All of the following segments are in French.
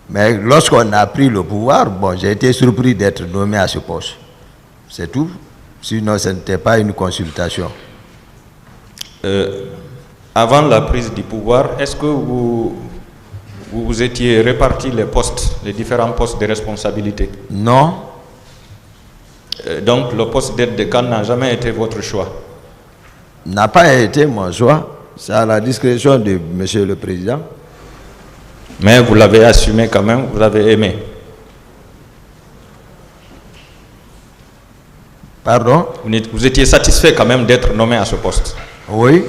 Mais lorsqu'on a pris le pouvoir, bon, j'ai été surpris d'être nommé à ce poste. C'est tout. Sinon, ce n'était pas une consultation. Avant la prise du pouvoir, est-ce que vous étiez répartis les postes, les différents postes de responsabilité? Non. Donc le poste d'aide de camp n'a jamais été votre choix? N'a pas été mon choix. C'est à la discrétion de Monsieur le Président. Mais vous l'avez assumé quand même, vous l'avez aimé? Pardon? Vous étiez satisfait quand même d'être nommé à ce poste? Oui.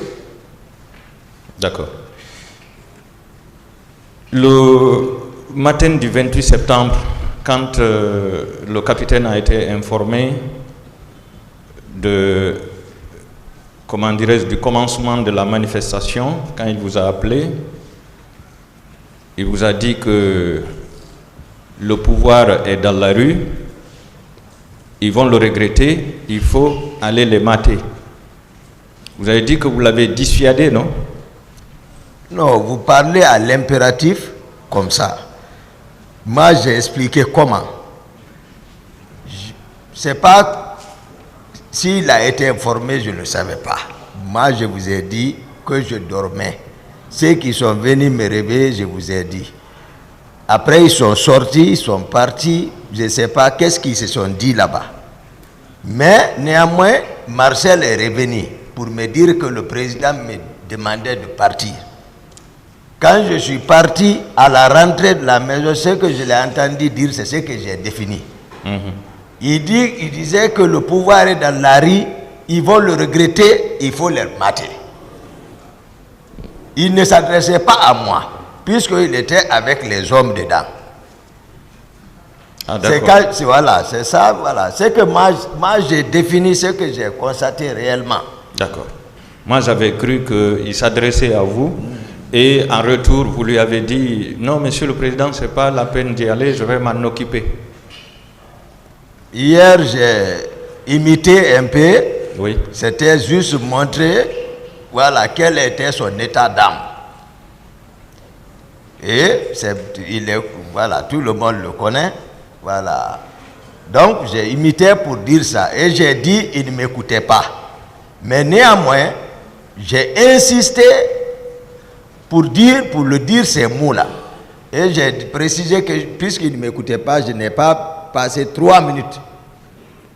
D'accord. Le matin du 28 septembre, quand le capitaine a été informé de, du commencement de la manifestation, quand il vous a appelé, il vous a dit que le pouvoir est dans la rue, ils vont le regretter, il faut aller les mater. Vous avez dit que vous l'avez dissuadé, non? Non, vous parlez à l'impératif comme ça. Moi, j'ai expliqué comment. C'est pas s'il a été informé, je ne le savais pas. Moi, je vous ai dit que je dormais. Ceux qui sont venus me réveiller, je vous ai dit. Après, ils sont sortis, ils sont partis. Je ne sais pas qu'est-ce qu'ils se sont dit là-bas. Mais néanmoins, Marcel est revenu pour me dire que le président me demandait de partir. Quand je suis parti à la rentrée de la maison, ce que je l'ai entendu dire, c'est ce que j'ai défini. Il disait que le pouvoir est dans la rue, ils vont le regretter, il faut les mater. Il ne s'adressait pas à moi, puisqu'il était avec les hommes dedans. Ah, c'est ça, voilà. C'est que moi j'ai défini ce que j'ai constaté réellement. D'accord. Moi, j'avais cru qu'il s'adressait à vous. Et en retour, vous lui avez dit, non, monsieur le président, ce n'est pas la peine d'y aller, je vais m'en occuper. Hier, j'ai imité un peu. Oui. C'était juste montrer, voilà, quel était son état d'âme. Et voilà, tout le monde le connaît. Voilà. Donc, j'ai imité pour dire ça. Et j'ai dit, il ne m'écoutait pas. Mais néanmoins, j'ai insisté pour le dire ces mots-là. Et j'ai précisé que puisqu'il ne m'écoutait pas, je n'ai pas passé 3 minutes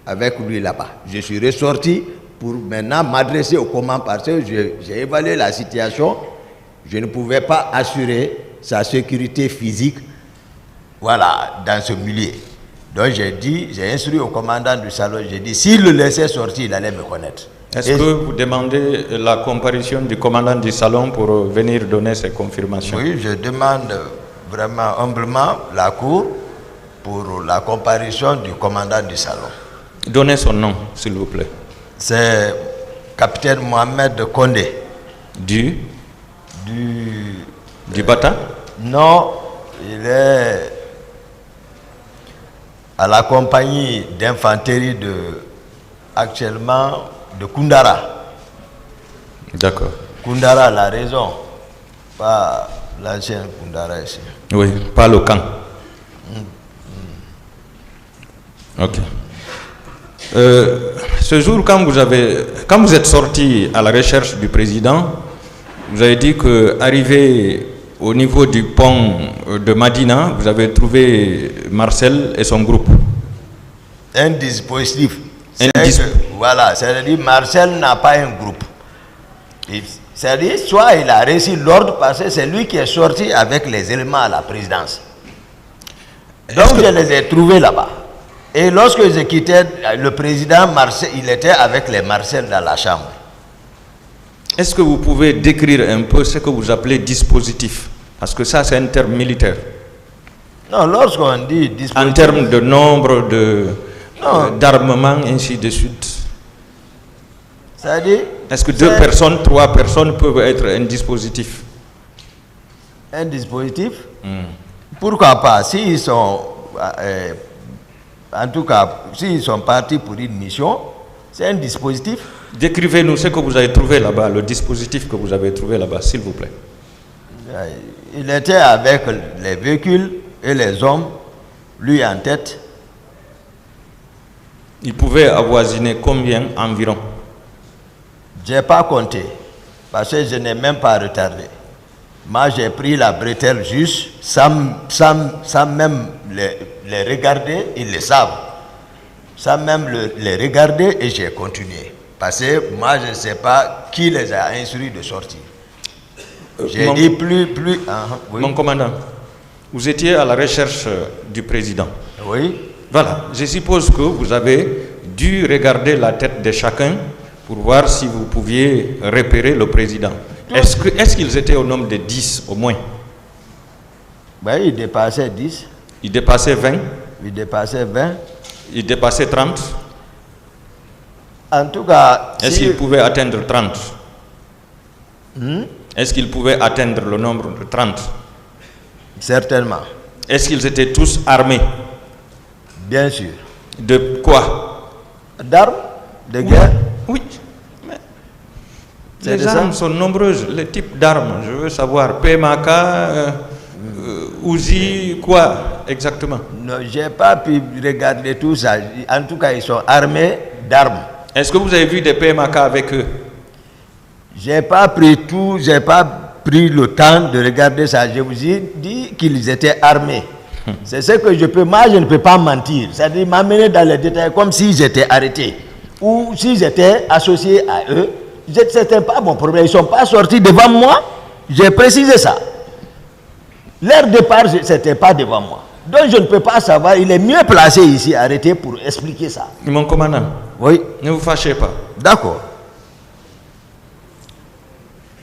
avec lui là-bas. Je suis ressorti pour maintenant m'adresser au commandant parce que j'ai évalué la situation. Je ne pouvais pas assurer sa sécurité physique, voilà, dans ce milieu. Donc j'ai instruit au commandant du salon, j'ai dit, s'il le laissait sortir, il allait me connaître. Est-ce que vous demandez la comparution du commandant du salon pour venir donner ces confirmations? Oui, je demande vraiment humblement la cour pour la comparution du commandant du salon. Donnez son nom, s'il vous plaît. C'est capitaine Mohamed Kondé. Du Bata? Non, il est à la compagnie d'infanterie actuellement de Koundara. D'accord. Koundara, la raison, pas l'ancien Koundara ici. Oui, pas le camp. Ok. Ce jour, quand vous êtes sorti à la recherche du président, vous avez dit qu'arrivé au niveau du pont de Madina, vous avez trouvé Marcel et son groupe. Un dispositif. Voilà, c'est-à-dire Marcel n'a pas un groupe. C'est-à-dire, soit il a reçu l'ordre parce que c'est lui qui est sorti avec les éléments à la présidence. Donc je les ai trouvés là-bas. Et lorsque j'ai quitté, le président Marcel, il était avec les Marcel dans la chambre. Est-ce que vous pouvez décrire un peu ce que vous appelez dispositif? Parce que ça, c'est un terme militaire. Non, lorsqu'on dit dispositif... En termes de nombre d'armement, ainsi de suite. C'est-à-dire... Est-ce que 2 personnes, 3 personnes peuvent être un dispositif? Un dispositif? Pourquoi pas? S'ils sont... en tout cas, s'ils sont partis pour une mission, c'est un dispositif. Décrivez-nous ce que vous avez trouvé là-bas, le dispositif que vous avez trouvé là-bas, s'il vous plaît. Il était avec les véhicules et les hommes, lui en tête. Il pouvait avoisiner combien environ? Je n'ai pas compté, parce que je n'ai même pas retardé. Moi, j'ai pris la bretelle juste, sans même les regarder, ils le savent. Sans même les regarder, et j'ai continué. Parce que moi, je ne sais pas qui les a instruits de sortir. J'ai dit plus. Oui. Mon commandant, vous étiez à la recherche du président. Oui. Voilà, je suppose que vous avez dû regarder la tête de chacun pour voir si vous pouviez repérer le président. Est-ce qu'ils étaient au nombre de 10 au moins? Ben, il dépassait 10. Il dépassait 20? Il dépassait 20. Il dépassait 30? En tout cas... Est-ce qu'il pouvait atteindre 30? Est-ce qu'il pouvait atteindre le nombre de 30? Certainement. Est-ce qu'ils étaient tous armés? Bien sûr. De quoi? D'armes, de guerre. Oui. Mais les armes sont nombreuses. Les types d'armes, je veux savoir. PMK, Uzi, quoi exactement? Non, je n'ai pas pu regarder tout ça. En tout cas, ils sont armés d'armes. Est-ce que vous avez vu des PMK avec eux? Je n'ai pas pris tout, je n'ai pas pris le temps de regarder ça. Je vous ai dit qu'ils étaient armés. C'est ce que je peux. Moi, je ne peux pas mentir. C'est-à-dire m'amener dans les détails comme s'ils étaient arrêtés ou s'ils étaient associés à eux. Ce n'était pas mon problème. Ils ne sont pas sortis devant moi. J'ai précisé ça. Leur départ, ce n'était pas devant moi. Donc, je ne peux pas savoir. Il est mieux placé ici, arrêté, pour expliquer ça. Mon commandant, oui. Ne vous fâchez pas. D'accord.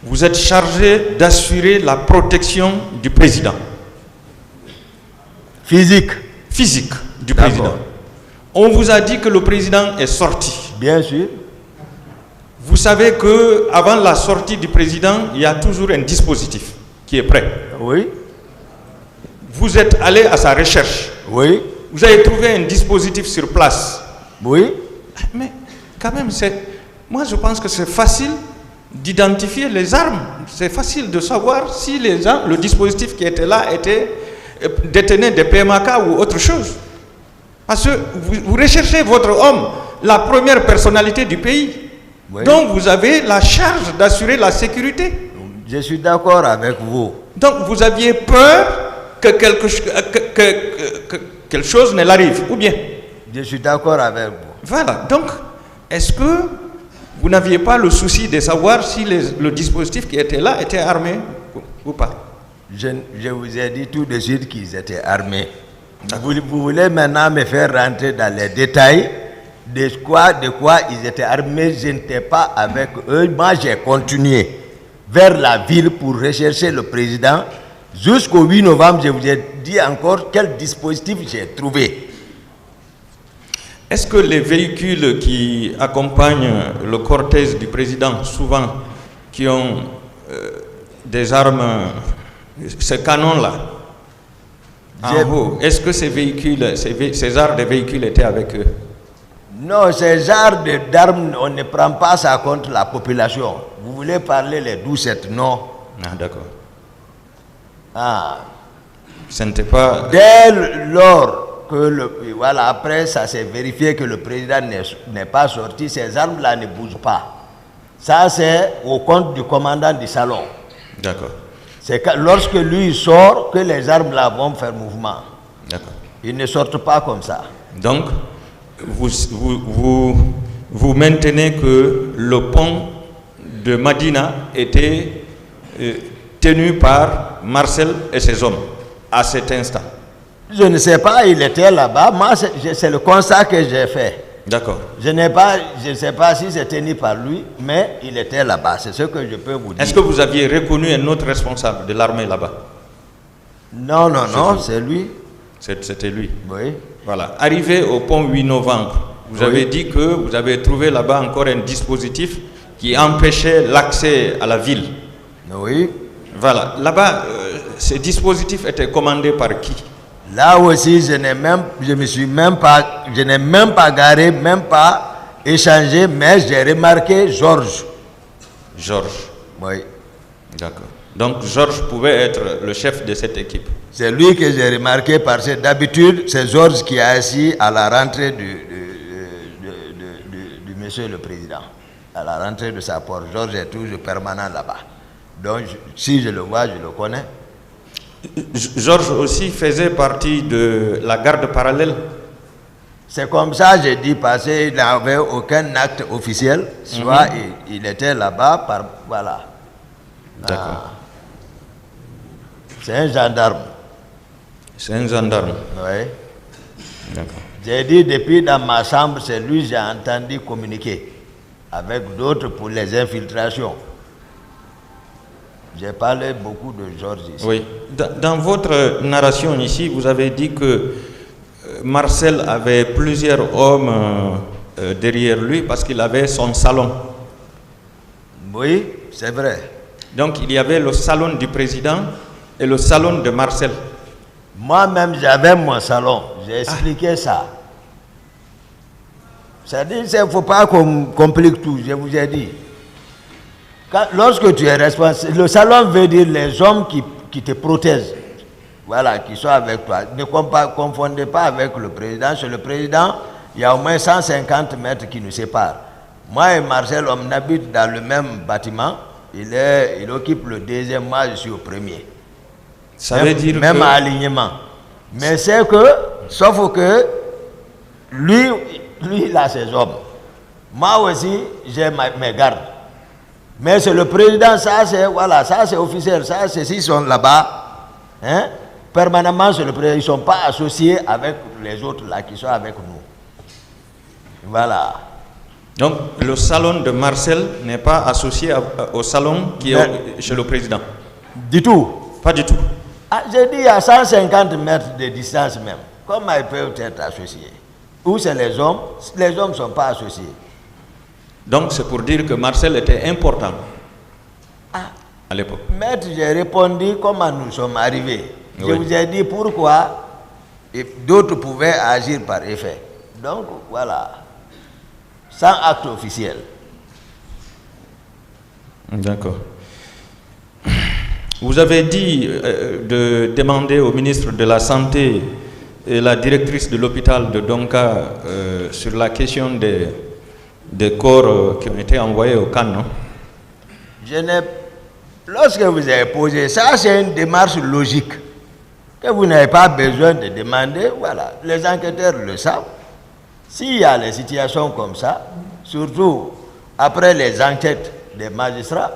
Vous êtes chargé d'assurer la protection du président. Physique du président. On vous a dit que le président est sorti. Bien sûr. Vous savez que avant la sortie du président, il y a toujours un dispositif qui est prêt. Oui. Vous êtes allé à sa recherche. Oui. Vous avez trouvé un dispositif sur place. Oui. Mais quand même, moi je pense que c'est facile d'identifier les armes. C'est facile de savoir si le dispositif qui était là détenait des PMK ou autre chose. Parce que vous recherchez votre homme, la première personnalité du pays. Oui. Donc vous avez la charge d'assurer la sécurité. Je suis d'accord avec vous. Donc vous aviez peur que quelque chose ne l'arrive, ou bien? Je suis d'accord avec vous. Voilà. Donc, est-ce que vous n'aviez pas le souci de savoir si le dispositif qui était là était armé ou pas? Je vous ai dit tout de suite qu'ils étaient armés. Vous voulez maintenant me faire rentrer dans les détails de quoi ils étaient armés. Je n'étais pas avec eux. Moi, j'ai continué vers la ville pour rechercher le président. Jusqu'au 8 novembre, je vous ai dit encore quel dispositif j'ai trouvé. Est-ce que les véhicules qui accompagnent le cortège du président, souvent qui ont des armes, ces canons-là, en haut, est-ce que ces véhicules, ces genres de véhicules étaient avec eux? Non, ces genres d'armes, on ne prend pas ça contre la population. Vous voulez parler les 12-7, non? Ah, d'accord. Ah. Ce n'était pas... Dès lors que voilà, après ça s'est vérifié que le président n'est pas sorti, ces armes-là ne bougent pas. Ça, c'est au compte du commandant du salon. D'accord. C'est lorsque lui sort que les armes-là vont faire mouvement. D'accord. Ils ne sortent pas comme ça. Donc, vous maintenez que le pont de Madina était tenu par Marcel et ses hommes à cet instant? Je ne sais pas, il était là-bas. Moi, c'est le constat que j'ai fait. D'accord. Je ne sais pas si c'est tenu par lui, mais il était là-bas. C'est ce que je peux vous dire. Est-ce que vous aviez reconnu un autre responsable de l'armée là-bas? Non, c'est lui. C'était lui. Oui. Voilà. Arrivé au pont 8 novembre, vous avez dit que vous avez trouvé là-bas encore un dispositif qui empêchait l'accès à la ville. Oui. Voilà. Là-bas, ces dispositifs étaient commandés par qui? Là aussi, je n'ai même pas garé, même pas échangé, mais j'ai remarqué Georges. Georges. Oui. D'accord. Donc Georges pouvait être le chef de cette équipe. C'est lui que j'ai remarqué parce que d'habitude, c'est Georges qui est assis à la rentrée du monsieur le président. À la rentrée de sa porte. Georges est toujours permanent là-bas. Donc, si je le vois, je le connais. Georges aussi faisait partie de la garde parallèle. C'est comme ça, j'ai dit, parce qu'il n'avait aucun acte officiel. Soit il était là-bas, voilà. D'accord. C'est un gendarme. C'est un gendarme. Oui. D'accord. J'ai dit, depuis dans ma chambre, c'est lui que j'ai entendu communiquer avec d'autres pour les infiltrations. J'ai parlé beaucoup de Georges ici. Oui. Dans votre narration ici, vous avez dit que Marcel avait plusieurs hommes derrière lui parce qu'il avait son salon. Oui, c'est vrai. Donc il y avait le salon du président et le salon de Marcel. Moi-même, j'avais mon salon. J'ai expliqué ça. C'est-à-dire qu'il ne faut pas qu'on complique tout, je vous ai dit. Lorsque tu es responsable, le salon veut dire les hommes qui te protègent. Voilà, qui sont avec toi. Ne confondez pas avec le président. Chez le président, il y a au moins 150 mètres qui nous séparent. Moi et Marcel, on habite dans le même bâtiment. Il occupe le deuxième, moi je suis au premier. Ça veut dire même à alignement. Mais c'est que, sauf que, lui, il a ses hommes. Moi aussi, j'ai mes gardes. Mais c'est le président, ça c'est officiel, ça c'est s'ils sont là-bas, hein, permanemment c'est le président, ils ne sont pas associés avec les autres là qui sont avec nous. Voilà. Donc le salon de Marcel n'est pas associé au salon qui est chez le président? Du tout. Pas du tout. Ah, j'ai dit à 150 mètres de distance même. Comment ils peuvent être associés? Où c'est les hommes ne sont pas associés. Donc c'est pour dire que Marcel était important à l'époque. Maître, j'ai répondu comment nous sommes arrivés. Oui. Je vous ai dit pourquoi d'autres pouvaient agir par effet. Donc voilà, sans acte officiel. D'accord. Vous avez dit de demander au ministre de la Santé et la directrice de l'hôpital de Donka sur la question des corps qui ont été envoyés au camp, non? Lorsque vous avez posé ça, c'est une démarche logique que vous n'avez pas besoin de demander. Voilà, les enquêteurs le savent. S'il y a des situations comme ça, surtout après les enquêtes des magistrats,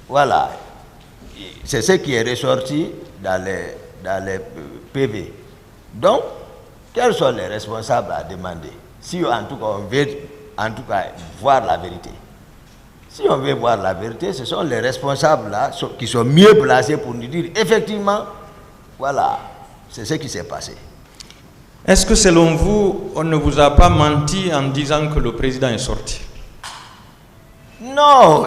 voilà, c'est ce qui est ressorti dans les PV. Donc, quels sont les responsables à demander? Si en tout cas on veut voir la vérité. Si on veut voir la vérité, ce sont les responsables là qui sont mieux placés pour nous dire effectivement, voilà, c'est ce qui s'est passé. Est-ce que selon vous, on ne vous a pas menti en disant que le président est sorti? Non,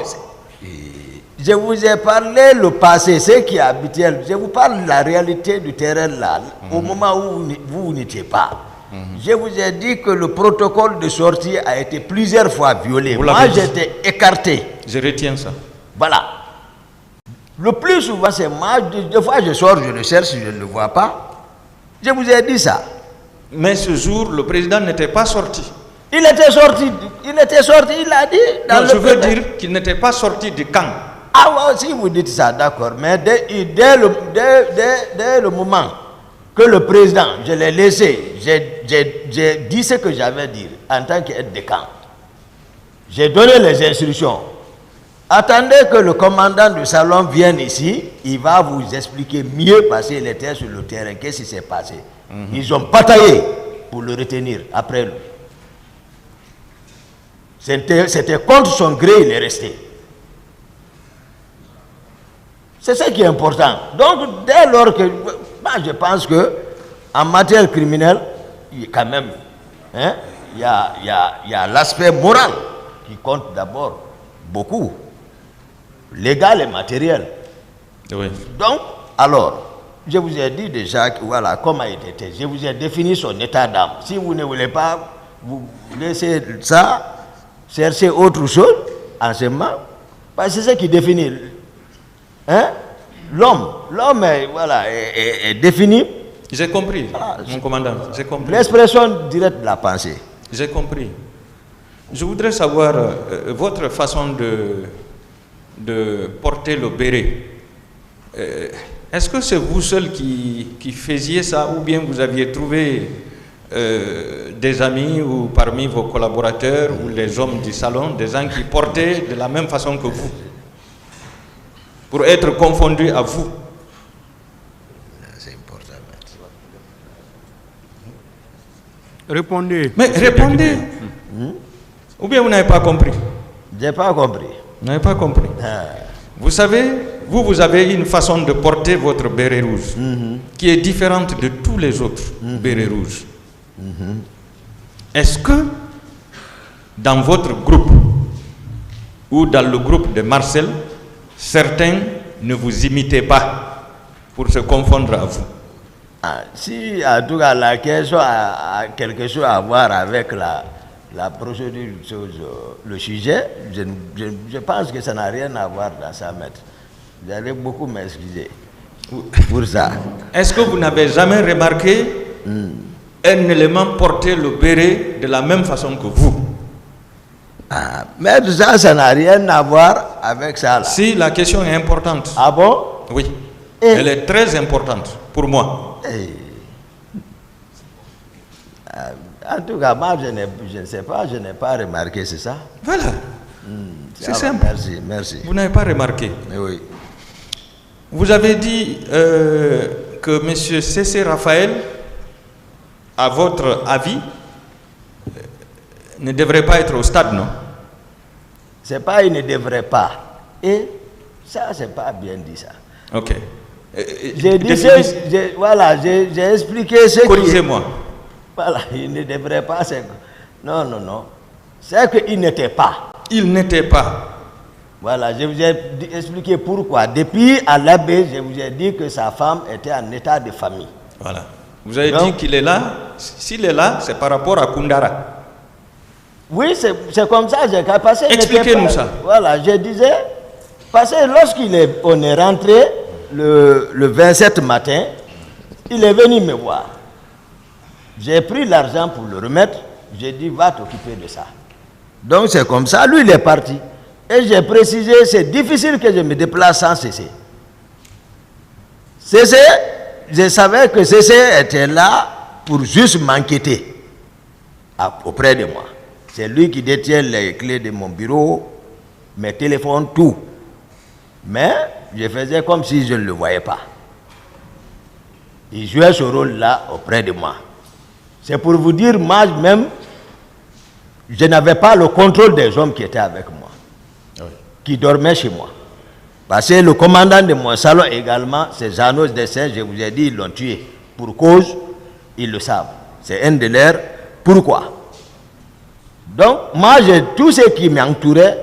je vous ai parlé le passé, ce qui est habituel. Je vous parle de la réalité du terrain là, au moment où vous n'étiez pas. Je vous ai dit que le protocole de sortie a été plusieurs fois violé. Moi, j'étais écarté. Je retiens ça. Voilà. Le plus souvent, c'est moi. Des fois, je sors, je le cherche, je ne le vois pas. Je vous ai dit ça. Mais ce jour, le président n'était pas sorti. Il était sorti, il l'a dit. Je veux dire qu'il n'était pas sorti du camp. Ah, ouais, si vous dites ça, d'accord. Mais dès le moment que le président, je l'ai laissé, j'ai dit ce que j'avais à dire en tant qu'aide de camp. J'ai donné les instructions. Attendez que le commandant du salon vienne ici, il va vous expliquer mieux parce qu'il était sur le terrain. Qu'est-ce qui s'est passé? Ils ont bataillé pour le retenir après lui. C'était contre son gré, il est resté. C'est ce qui est important. Donc, dès lors que... Moi, je pense que en matière criminelle, il y a quand même... Hein, il y a l'aspect moral qui compte d'abord beaucoup. Légal et matériel. Oui. Donc, alors, je vous ai dit déjà voilà, comment il était. Je vous ai défini son état d'âme. Si vous ne voulez pas, vous laissez ça, chercher autre chose, enseignement, parce que c'est ce qui définit. Hein? L'homme est défini. J'ai compris, mon commandant, j'ai compris. L'expression directe de la pensée. J'ai compris. Je voudrais savoir votre façon de porter le béret. Est-ce que c'est vous seul qui faisiez ça ou bien vous aviez trouvé des amis ou parmi vos collaborateurs ou les hommes du salon, des gens qui portaient de la même façon que vous pour être confondus à vous? C'est important. Répondez. Mais répondez. Ou bien vous n'avez pas compris? Je n'ai pas compris. Vous n'avez pas compris. Vous savez, vous avez une façon de porter votre béret rouge qui est différente de tous les autres bérets rouges. Est-ce que dans votre groupe ou dans le groupe de Marcel, certains ne vous imitaient pas pour se confondre à vous? Si en tout cas la question a quelque chose à voir avec la procédure, le sujet, je pense que ça n'a rien à voir dans ça, maître. Vous allez beaucoup m'excuser pour ça. Est-ce que vous n'avez jamais remarqué un élément porter le béret de la même façon que vous? Mais ça n'a rien à voir avec ça. Là. Si, la question est importante. Ah bon? Oui. Elle est très importante pour moi. En tout cas, moi, je ne sais pas, je n'ai pas remarqué, c'est ça? Voilà. C'est simple. Merci, merci. Vous n'avez pas remarqué. Oui. Vous avez dit que M. C.C. Raphaël, à votre avis, ne devrait pas être au stade, non? C'est pas il ne devrait pas. Et ça, c'est pas bien dit ça. Ok. J'ai dit, j'ai expliqué ce qui... Corrigez-moi. Voilà, il ne devrait pas... Non. C'est qu'il n'était pas. Il n'était pas. Voilà, je vous ai expliqué pourquoi. Depuis à l'abbé, je vous ai dit que sa femme était en état de famille. Voilà. Vous avez dit qu'il est là. S'il est là, c'est par rapport à Koundara. Oui, c'est comme ça. Expliquez-nous ça. Voilà, je disais, parce que on est rentré le 27 matin, il est venu me voir. J'ai pris l'argent pour le remettre. J'ai dit, va t'occuper de ça. Donc c'est comme ça. Lui, il est parti. Et j'ai précisé, c'est difficile que je me déplace sans Cécé. Cécé, je savais que Cécé était là pour juste m'enquêter auprès de moi. C'est lui qui détient les clés de mon bureau, mes téléphones, tout. Mais je faisais comme si je ne le voyais pas. Il jouait ce rôle-là auprès de moi. C'est pour vous dire, moi même, je n'avais pas le contrôle des hommes qui étaient avec moi, qui dormaient chez moi. Parce que le commandant de mon salon également, c'est Janos Dessin, je vous ai dit, ils l'ont tué. Pour cause, ils le savent. C'est un de leurs pourquoi. Donc, moi, tout ce qui m'entourait,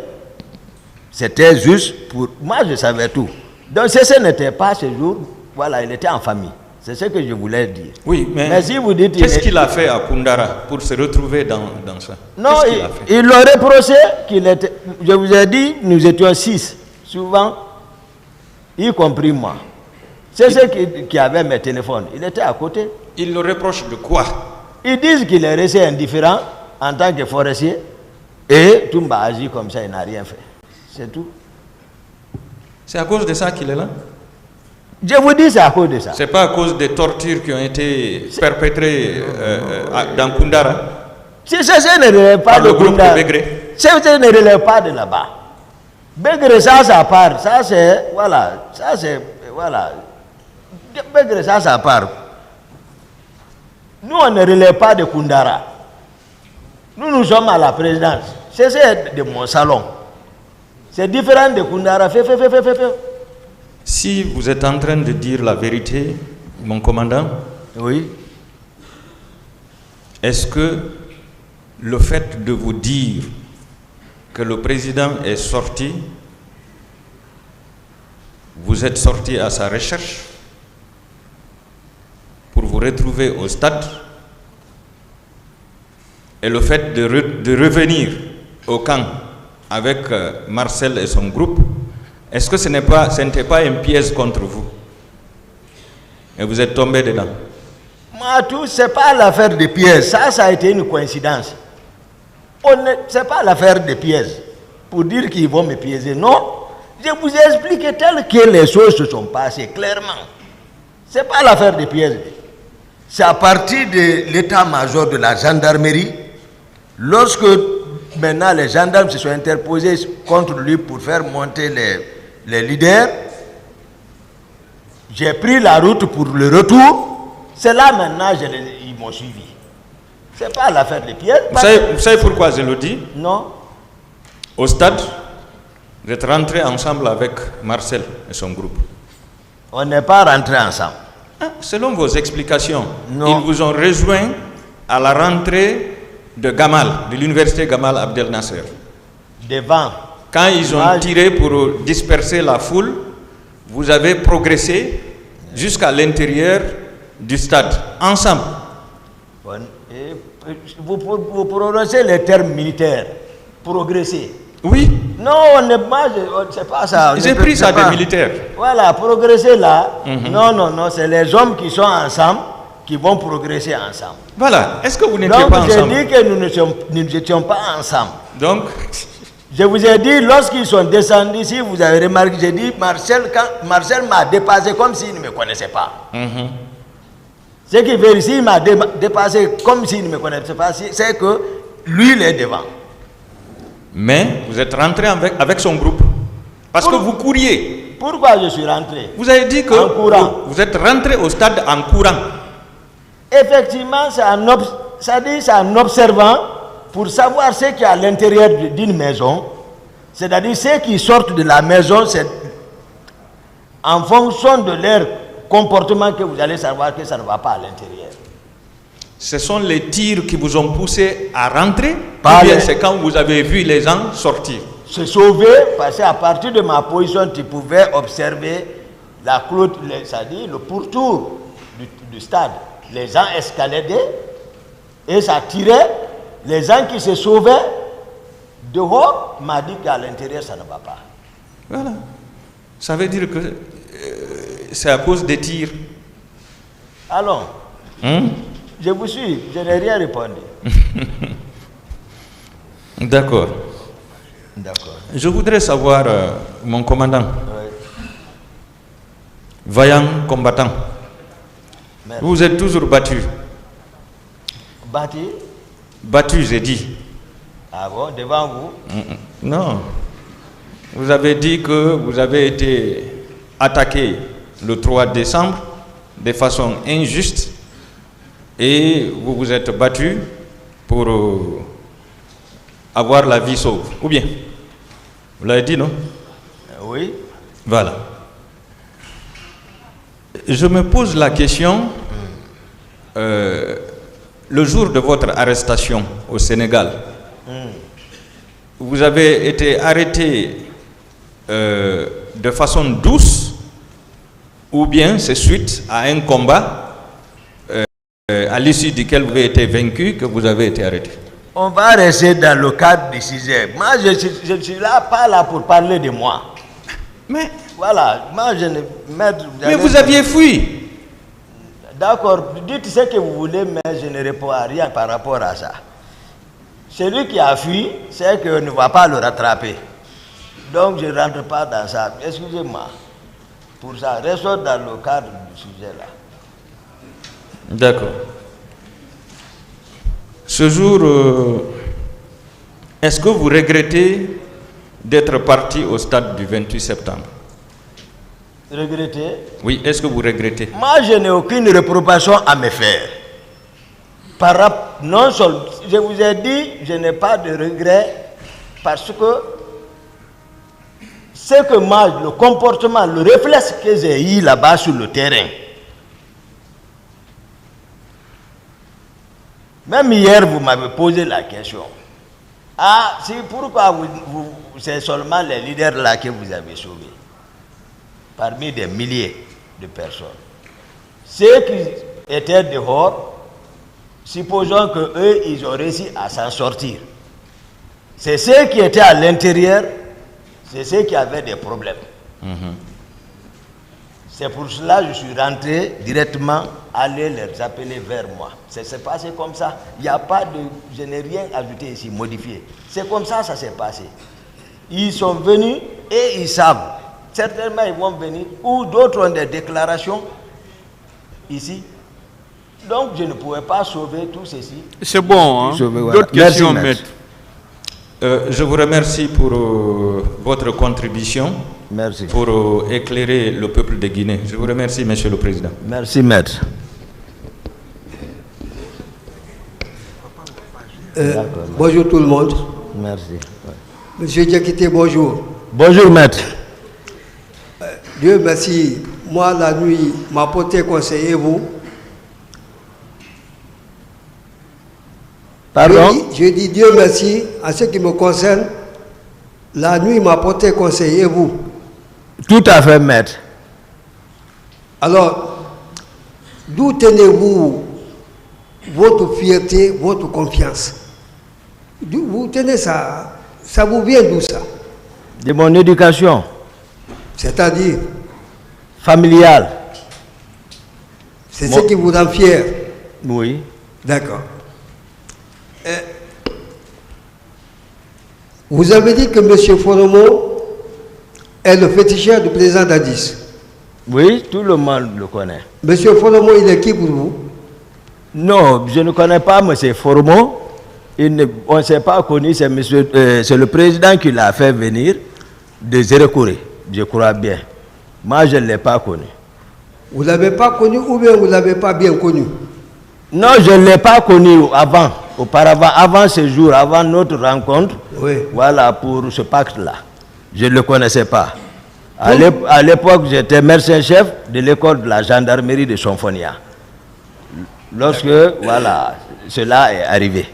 c'était juste pour... Moi, je savais tout. Donc, ce n'était pas ce jour, voilà, il était en famille. C'est ce que je voulais dire. Oui, mais si vous dites... Qu'est-ce qu'il a fait à Koundara pour se retrouver dans ça? Non, il leur reproché qu'il était... Je vous ai dit, nous étions 6, souvent, y compris moi. C'est ceux qui avaient mes téléphones. Il était à côté. Il le reproche de quoi? Ils disent qu'il est resté indifférent en tant que forestier et Toumba agit comme ça, il n'a rien fait. C'est tout. C'est à cause de ça qu'il est là? Je vous dis, c'est à cause de ça. C'est pas à cause des tortures qui ont été perpétrées dans Koundara? Si ça ne relève pas de Koundara, ça ne relève pas de là-bas. Begré, ça part. Ça, c'est... Voilà. Ça, c'est... Voilà. Begré, ça part. Nous, on ne relève pas de Koundara. Nous sommes à la présidence. C'est de mon salon. C'est différent de Koundara. Fais. Si vous êtes en train de dire la vérité, mon commandant, oui. Est-ce que le fait de vous dire que le président est sorti, vous êtes sorti à sa recherche pour vous retrouver au stade, et le fait de revenir au camp avec Marcel et son group, Est-ce que ce n'était pas un piège contre vous? Et vous êtes tombé dedans? Moi, tout, ce n'est pas l'affaire de pièges. Ça a été une coïncidence. Ce n'est pas l'affaire de pièges. Pour dire qu'ils vont me piéger. Non. Je vous ai expliqué tel que les choses se sont passées clairement. Ce n'est pas l'affaire de pièges. C'est à partir de l'état-major de la gendarmerie, lorsque maintenant les gendarmes se sont interposés contre lui pour faire monter les leaders, j'ai pris la route pour le retour. C'est là maintenant ils m'ont suivi. Ce n'est pas l'affaire de pièges. Vous savez pourquoi je le dis? Non. Au stade, vous êtes rentrés ensemble avec Marcel et son groupe. On n'est pas rentrés ensemble. Selon vos explications, non. Ils vous ont rejoint à la rentrée de Gamal, de l'université Gamal Abdel Nasser. Devant. Quand ils ont tiré pour disperser la foule, vous avez progressé jusqu'à l'intérieur du stade, ensemble. Vous prononcez les termes militaires. Progresser. Oui. Non, on n'est pas, c'est pas ça. J'ai pris ça des militaires. Voilà, progresser là. Non, c'est les hommes qui sont ensemble qui vont progresser ensemble. Voilà, est-ce que vous n'étiez pas ensemble? Donc, j'ai dit que nous n'étions pas ensemble. Donc, je vous ai dit, lorsqu'ils sont descendus ici, vous avez remarqué, j'ai dit, Marcel m'a dépassé comme s'il ne me connaissait pas. Ce qui veut dire, s'il m'a dépassé comme s'il ne me connaissait pas, c'est que lui, il est devant. Mais vous êtes rentré avec son groupe. Parce que vous couriez. Pourquoi je suis rentré? Vous avez dit que vous êtes rentré au stade en courant. Effectivement, c'est en observant pour savoir ce qu'il y a à l'intérieur d'une maison. C'est-à-dire ceux qui sortent de la maison, c'est en fonction de leur comportement que vous allez savoir que ça ne va pas à l'intérieur. Ce sont les tirs qui vous ont poussé à rentrer, ou bien c'est quand vous avez vu les gens sortir? Se sauver, parce qu'à partir de ma position, tu pouvais observer la clôture, c'est-à-dire le pourtour du stade. Les gens escaladaient et ça tirait. Les gens qui se sauvaient dehors m'a dit qu'à l'intérieur ça ne va pas. Voilà. Ça veut dire que c'est à cause des tirs. Alors, je vous suis, je n'ai rien répondu. D'accord. Je voudrais savoir, mon commandant, vaillant combattant, vous êtes toujours battu. Battu? Battu, j'ai dit. Ah bon, devant vous? Non. Vous avez dit que vous avez été attaqué le 3 décembre de façon injuste et vous vous êtes battu pour avoir la vie sauve. Ou bien? Vous l'avez dit, non? Oui. Voilà. Je me pose la question, le jour de votre arrestation au Sénégal, vous avez été arrêté de façon douce ou bien c'est suite à un combat à l'issue duquel vous avez été vaincu que vous avez été arrêté? On va rester dans le cadre du sujet. Moi, je ne suis là, pas là pour parler de moi. Mais voilà, moi je ne... Mais vous aviez fui. D'accord, dites ce que vous voulez, mais je ne réponds à rien par rapport à ça. Celui qui a fui, c'est qu'on ne va pas le rattraper. Donc je ne rentre pas dans ça. Excusez-moi. Pour ça, restons dans le cadre du sujet là. D'accord. Ce jour, est-ce que vous regrettez d'être parti au stade du 28 septembre? Regretter? Oui, est-ce que vous regrettez? Moi, je n'ai aucune réprobation à me faire. Non seulement, je vous ai dit, je n'ai pas de regret parce que c'est que moi, le comportement, le réflexe que j'ai eu là-bas sur le terrain, même hier, vous m'avez posé la question. Ah, c'est pourquoi c'est seulement les leaders là que vous avez sauvés, parmi des milliers de personnes. Ceux qui étaient dehors, supposons qu'eux, ils ont réussi à s'en sortir. C'est ceux qui étaient à l'intérieur, c'est ceux qui avaient des problèmes. C'est pour cela que je suis rentré directement, aller les appeler vers moi. C'est passé comme ça. Il n'y a pas de... Je n'ai rien ajouté ici, modifié. C'est comme ça, ça s'est passé. Ils sont venus et ils savent. Certainement, ils vont venir. Ou d'autres ont des déclarations ici. Donc, je ne pourrais pas sauver tout ceci. C'est bon, hein? Sauver, voilà. D'autres questions, Merci, maître. Je vous remercie pour votre contribution. Merci. Pour éclairer le peuple de Guinée. Je vous remercie, Monsieur le Président. Merci, maître. Bonjour tout le monde. Merci. Monsieur Diakité, bonjour. Bonjour, maître. Dieu merci. Moi, la nuit, m'a porté conseiller vous. Pardon? Je dis Dieu merci en ce qui me concerne. La nuit m'a porté conseiller vous. Tout à fait, maître. Alors, d'où tenez-vous votre fierté, votre confiance? D'où vous tenez ça? Ça vous vient d'où ça? De mon éducation C'est-à-dire, familiale. c'est ce qui vous rend fier. Oui. D'accord. Vous avez dit que M. Foromo est le féticheur du président Dadis. Oui, tout le monde le connaît. M. Foromo, il est qui pour vous? Non, je ne connais pas M. Formo. On ne s'est pas connu, c'est le président qui l'a fait venir de Zérekouré, je crois bien. Moi, je ne l'ai pas connu. Vous ne l'avez pas connu ou bien vous ne l'avez pas bien connu? Non, je ne l'ai pas connu auparavant, avant ce jour, avant notre rencontre. Oui. Voilà, pour ce pacte-là. Je ne le connaissais pas. À l'époque, j'étais médecin-chef de l'école de la gendarmerie de Chonfonia. Lorsque, voilà, cela est arrivé.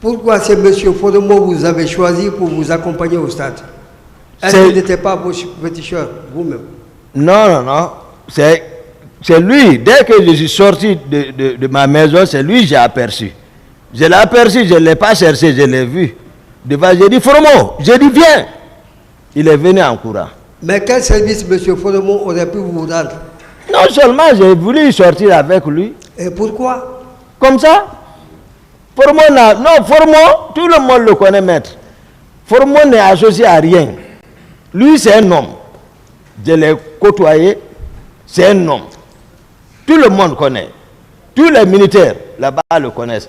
Pourquoi c'est M. Foromo que vous avez choisi pour vous accompagner au stade? Est-ce qu'il n'était pas vos féticheurs, vous-même? Non. C'est lui. Dès que je suis sorti de ma maison, c'est lui que j'ai aperçu. Je l'ai aperçu, je ne l'ai pas cherché, je l'ai vu. Devant, j'ai dit, Foromo, j'ai dit, viens. Il est venu en courant. Mais quel service M. Foromo aurait pu vous rendre? Non seulement j'ai voulu sortir avec lui. Et pourquoi? Comme ça. Foromo, tout le monde le connaît, maître. Foromo n'est associé à rien. Lui, c'est un homme. Je l'ai côtoyé, c'est un homme. Tout le monde connaît. Tous les militaires là-bas le connaissent.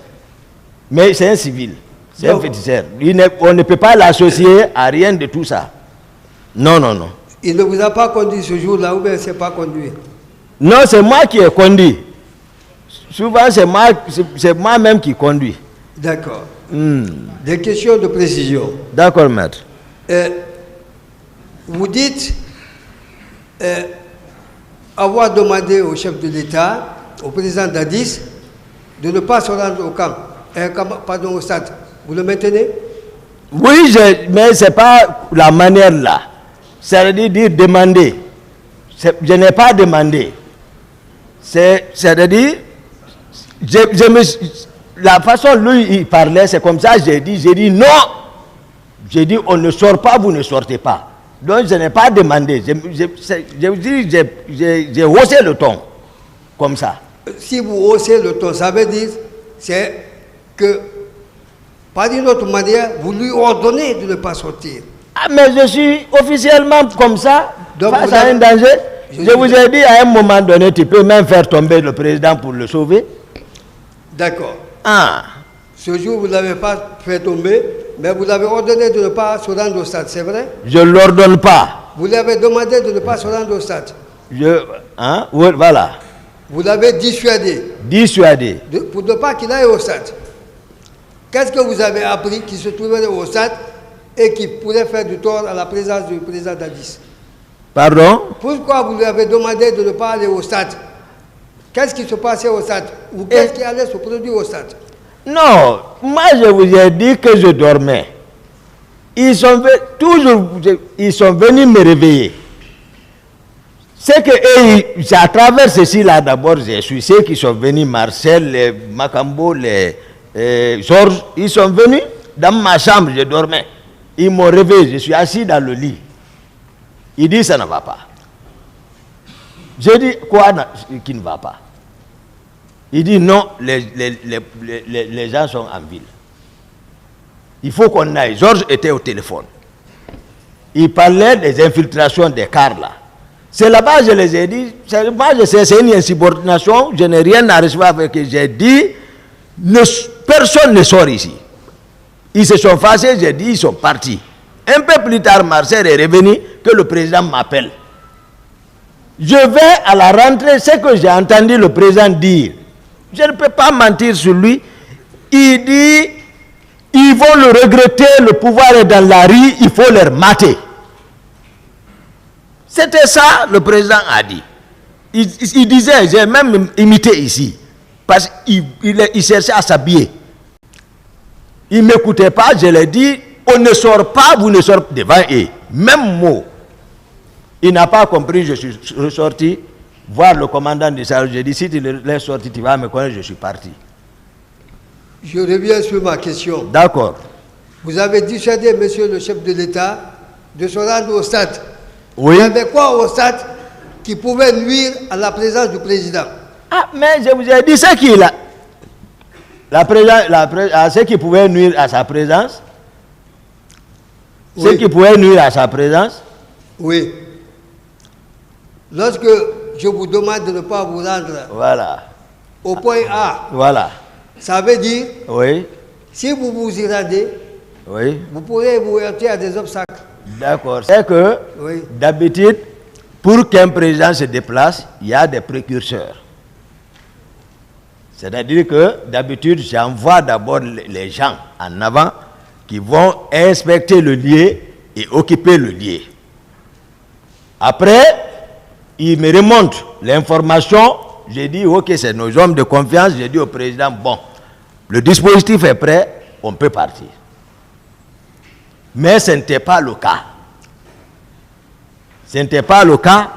Mais c'est un civil, c'est un féticheur. On ne peut pas l'associer à rien de tout ça. Non. Il ne vous a pas conduit ce jour-là ou bien il ne s'est pas conduit? Non, c'est moi qui ai conduit. Souvent, c'est moi-même qui conduis. D'accord. Des questions de précision. D'accord, maître. Vous dites avoir demandé au chef de l'État, au président Dadis, de ne pas se rendre au camp, pardon, au stade. Vous le maintenez? Oui, mais ce n'est pas la manière là. C'est-à-dire demander. Je n'ai pas demandé. C'est-à-dire, la façon dont lui il parlait, c'est comme ça, j'ai dit non. J'ai dit on ne sort pas, vous ne sortez pas. Donc je n'ai pas demandé. J'ai haussé le ton. Comme ça. Si vous haussez le ton, ça veut dire c'est que, par une autre manière, vous lui ordonnez de ne pas sortir. Ah, mais je suis officiellement comme ça, donc face à un danger. Je vous ai dit à un moment donné, tu peux même faire tomber le président pour le sauver. D'accord. Ah. Ce jour, vous ne l'avez pas fait tomber, mais vous l'avez ordonné de ne pas se rendre au stade, c'est vrai? Je ne l'ordonne pas. Vous lui avez demandé de ne pas se rendre au stade. Oui, voilà. Vous l'avez dissuadé. Dissuadé. Pour ne pas qu'il aille au stade. Qu'est-ce que vous avez appris qui se trouverait au stade et qui pourrait faire du tort à la présence du président Dadis? Pardon? Pourquoi vous lui avez demandé de ne pas aller au stade? Qu'est-ce qui se passait au stade? Ou qu'est-ce qui allait se produire au stade? Non, moi je vous ai dit que je dormais. Ils sont venus me réveiller. C'est que c'est à travers ceci là d'abord, j'ai su ceux qui sont venus, Marcel, les Macambo, les Georges, ils sont venus dans ma chambre, je dormais. Ils m'ont réveillé, je suis assis dans le lit. Il dit ça ne va pas. J'ai dit quoi qui ne va pas? Il dit non, les gens sont en ville. Il faut qu'on aille. Georges était au téléphone. Il parlait des infiltrations des cars là. C'est là-bas, je les ai dit, moi je sais, c'est une insubordination, je n'ai rien à recevoir avec eux. J'ai dit, personne ne sort ici. Ils se sont fâchés, j'ai dit, ils sont partis. Un peu plus tard, Marcel est revenu, que le président m'appelle. Je vais à la rentrée, ce que j'ai entendu le président dire. Je ne peux pas mentir sur lui. Il dit, ils vont le regretter, le pouvoir est dans la rue, il faut leur mater. C'était ça, le président a dit. Il disait, j'ai même imité ici, parce qu'il cherchait à s'habiller. Il ne m'écoutait pas, je l'ai dit, on ne sort pas, vous ne sortez devant eux. Même mot. Il n'a pas compris, je suis ressorti, voir le commandant du salle, j'ai dit, si tu l'es sorti, tu vas me connaître, je suis parti. Je reviens sur ma question. D'accord. Vous avez dissuadé, monsieur le chef de l'État, de se rendre au stade. Oui. Il y avait quoi au stade qui pouvait nuire à la présence du président? Ah, mais je vous ai dit ce qu'il a. Ce qui pouvait nuire à sa présence. Oui. Ce qui pouvait nuire à sa présence. Oui. Lorsque je vous demande de ne pas vous rendre Voilà. au point A, Voilà. ça veut dire, Oui. si vous vous y rendez, Oui. vous pourrez vous heurter à des obstacles. D'accord. C'est que, Oui. d'habitude, pour qu'un président se déplace, il y a des précurseurs. C'est-à-dire que, d'habitude, j'envoie d'abord les gens en avant qui vont inspecter le lieu et occuper le lieu. Après, ils me remontent l'information. J'ai dit, ok, c'est nos hommes de confiance. J'ai dit au président, bon, le dispositif est prêt, on peut partir. Mais ce n'était pas le cas. Ce n'était pas le cas.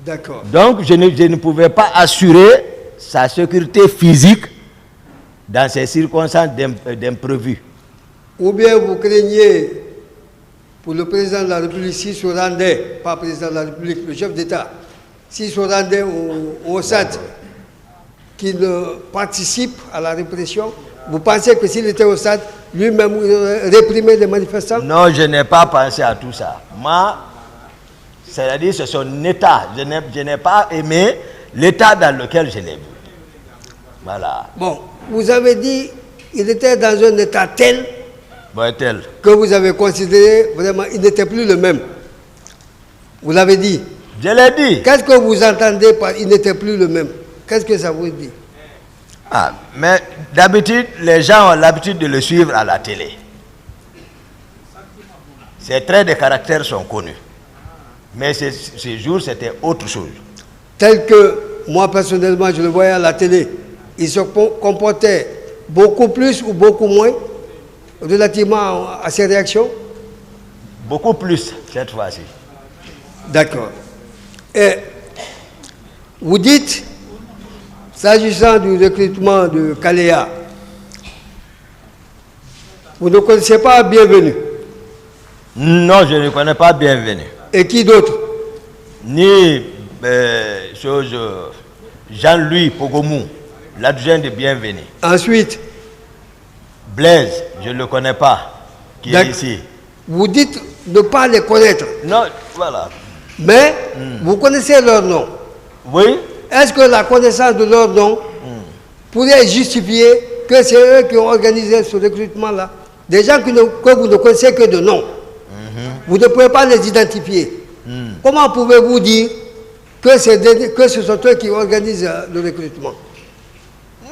D'accord. Donc, je ne pouvais pas assurer sa sécurité physique dans ces circonstances d'imprévu. Ou bien vous craignez pour le président de la République, s'il se rendait, pas président de la République, le chef d'État, s'il se rendait au SAD, qu'il participe à la répression, vous pensez que s'il était au SAD, lui-même réprimer les manifestants? Non, je n'ai pas pensé à tout ça. Moi, c'est-à-dire c'est son état. Je n'ai pas aimé l'état dans lequel je l'ai vu. Voilà. Bon, vous avez dit qu'il était dans un état tel que vous avez considéré vraiment il n'était plus le même. Vous l'avez dit. Je l'ai dit. Qu'est-ce que vous entendez par il n'était plus le même? Qu'est-ce que ça vous dit? Ah, mais d'habitude, les gens ont l'habitude de le suivre à la télé. Ses traits de caractère sont connus. Mais ces jours, c'était autre chose. Tel que moi, personnellement, je le voyais à la télé. Il se comportait beaucoup plus ou beaucoup moins relativement à ses réactions? Beaucoup plus, cette fois-ci. D'accord. Et vous dites, s'agissant du recrutement de Kaléa, vous ne connaissez pas Bienvenu? Non, je ne connais pas Bienvenu. Et qui d'autre? Ni Jean-Louis Pogomou, l'adjoint de Bienvenu. Ensuite? Blaise, je ne le connais pas, qui est ici. Vous dites ne pas les connaître. Non, voilà. Mais vous connaissez leur nom. Oui. Est-ce que la connaissance de leur nom pourrait justifier que c'est eux qui ont organisé ce recrutement-là? Des gens que vous ne connaissez que de nom. Vous ne pouvez pas les identifier. Comment pouvez-vous dire que ce sont eux qui organisent le recrutement?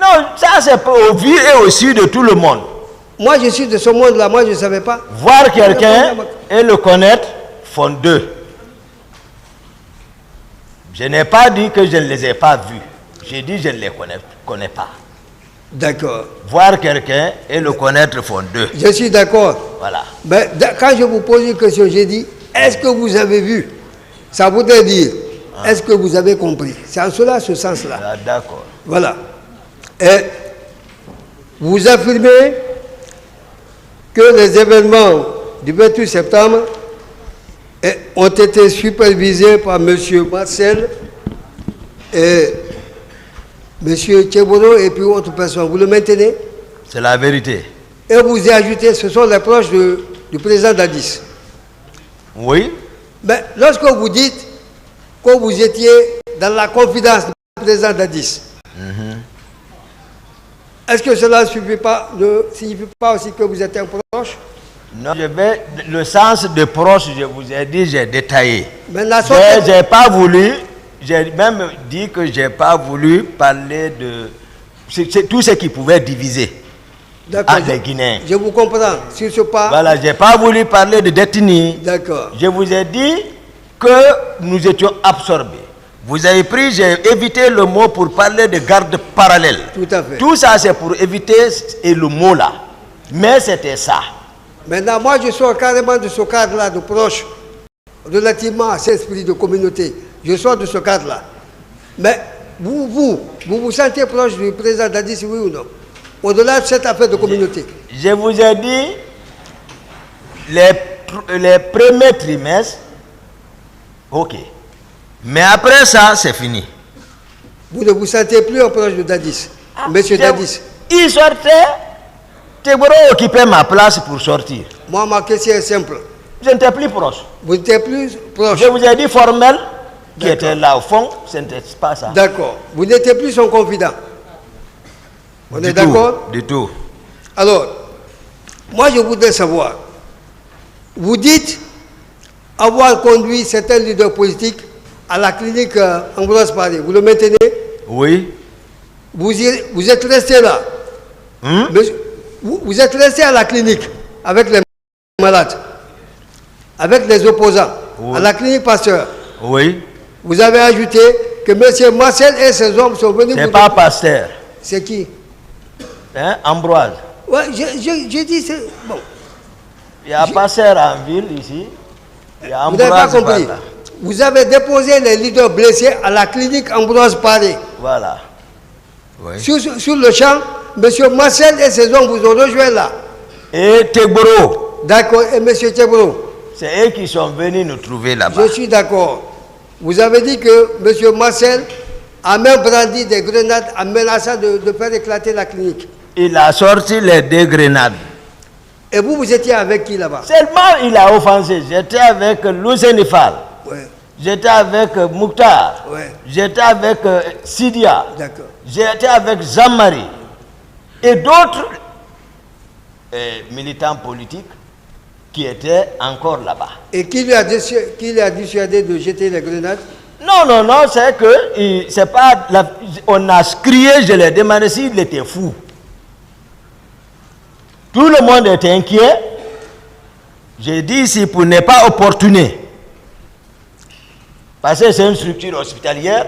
Non, ça c'est au vu et au su de tout le monde. Moi je suis de ce monde-là, moi je ne savais pas. Voir quelqu'un et le connaître font deux. Je n'ai pas dit que je ne les ai pas vus. J'ai dit que je ne les connais pas. D'accord. Voir quelqu'un et le connaître font deux. Je suis d'accord. Voilà. Mais quand je vous pose une question, j'ai dit, est-ce que vous avez vu? Ça voudrait dire, est-ce que vous avez compris? C'est en cela, ce sens-là. Ah, d'accord. Voilà. Et vous affirmez que les événements du 28 septembre ont été supervisés par M. Marcel et M. Tcheboro et puis autres personnes. Vous le maintenez? C'est la vérité. Et vous y ajoutez, ce sont les proches du président Dadis. Oui. Mais lorsque vous dites que vous étiez dans la confidence du président Dadis, est-ce que cela ne signifie pas aussi que vous êtes un proche? Non, le sens de proche, je vous ai dit, j'ai détaillé. J'ai pas voulu, j'ai même dit que j'ai pas voulu parler de tout ce qui pouvait diviser les Guinéens. Je vous comprends. Sur ce pas. Voilà, j'ai pas voulu parler de détenus. D'accord. Je vous ai dit que nous étions absorbés. Vous avez pris, j'ai évité le mot pour parler de garde parallèle. Tout à fait. Tout ça, c'est pour éviter le mot là. Mais c'était ça. Maintenant, moi, je sors carrément de ce cadre-là, de proche, relativement à cet esprit de communauté. Je sors de ce cadre-là. Mais vous vous sentez proche du président Dadis, oui ou non? Au-delà de cette affaire de communauté. Je vous ai dit, les premiers trimestres, ok. Mais après ça, c'est fini. Vous ne vous sentez plus proche de Dadis, monsieur Dadis? Il sortait. Teboro occupait ma place pour sortir. Moi, ma question est simple. Je n'étais plus proche. Vous n'étiez plus proche? Je vous ai dit formel, qui était là au fond, ce n'était pas ça. D'accord. Vous n'étiez plus son confident. On est d'accord? Du tout. Alors, moi, je voudrais savoir, vous dites avoir conduit certains leaders politiques à la clinique Ambroise Paré. Vous le maintenez? Oui. Vous êtes resté là. Vous êtes resté à la clinique avec les malades, avec les opposants, à la clinique Pasteur. Oui. Vous avez ajouté que M. Marcel et ses hommes sont venus... C'est pas Pasteur. C'est qui? Hein, Ambroise. Ouais, je dis... Bon. Il y a Pasteur en ville ici. Il y a Ambroise. Vous n'avez pas compris. Là. Vous avez déposé les leaders blessés à la clinique Ambroise Paré. Voilà. Oui. Sur le champ, M. Marcel et ses hommes vous ont rejoint là. Et Teboro. D'accord, et M. Teboro. C'est eux qui sont venus nous trouver là-bas. Je suis d'accord. Vous avez dit que M. Marcel a même brandi des grenades en menaçant de faire éclater la clinique. Il a sorti les 2 grenades. Et vous étiez avec qui là-bas? Seulement il a offensé. J'étais avec Louzenifal. Ouais. J'étais avec Mouktar. Ouais. J'étais avec Sidia. D'accord. J'étais avec Jean-Marie. Et d'autres militants politiques qui étaient encore là-bas. Et qui lui a dissuadé de jeter les grenades? Non, c'est que c'est pas on a crié, je l'ai demandé s'il était fou. Tout le monde était inquiet. J'ai dit ici pour ne pas opportuner. Parce que c'est une structure hospitalière.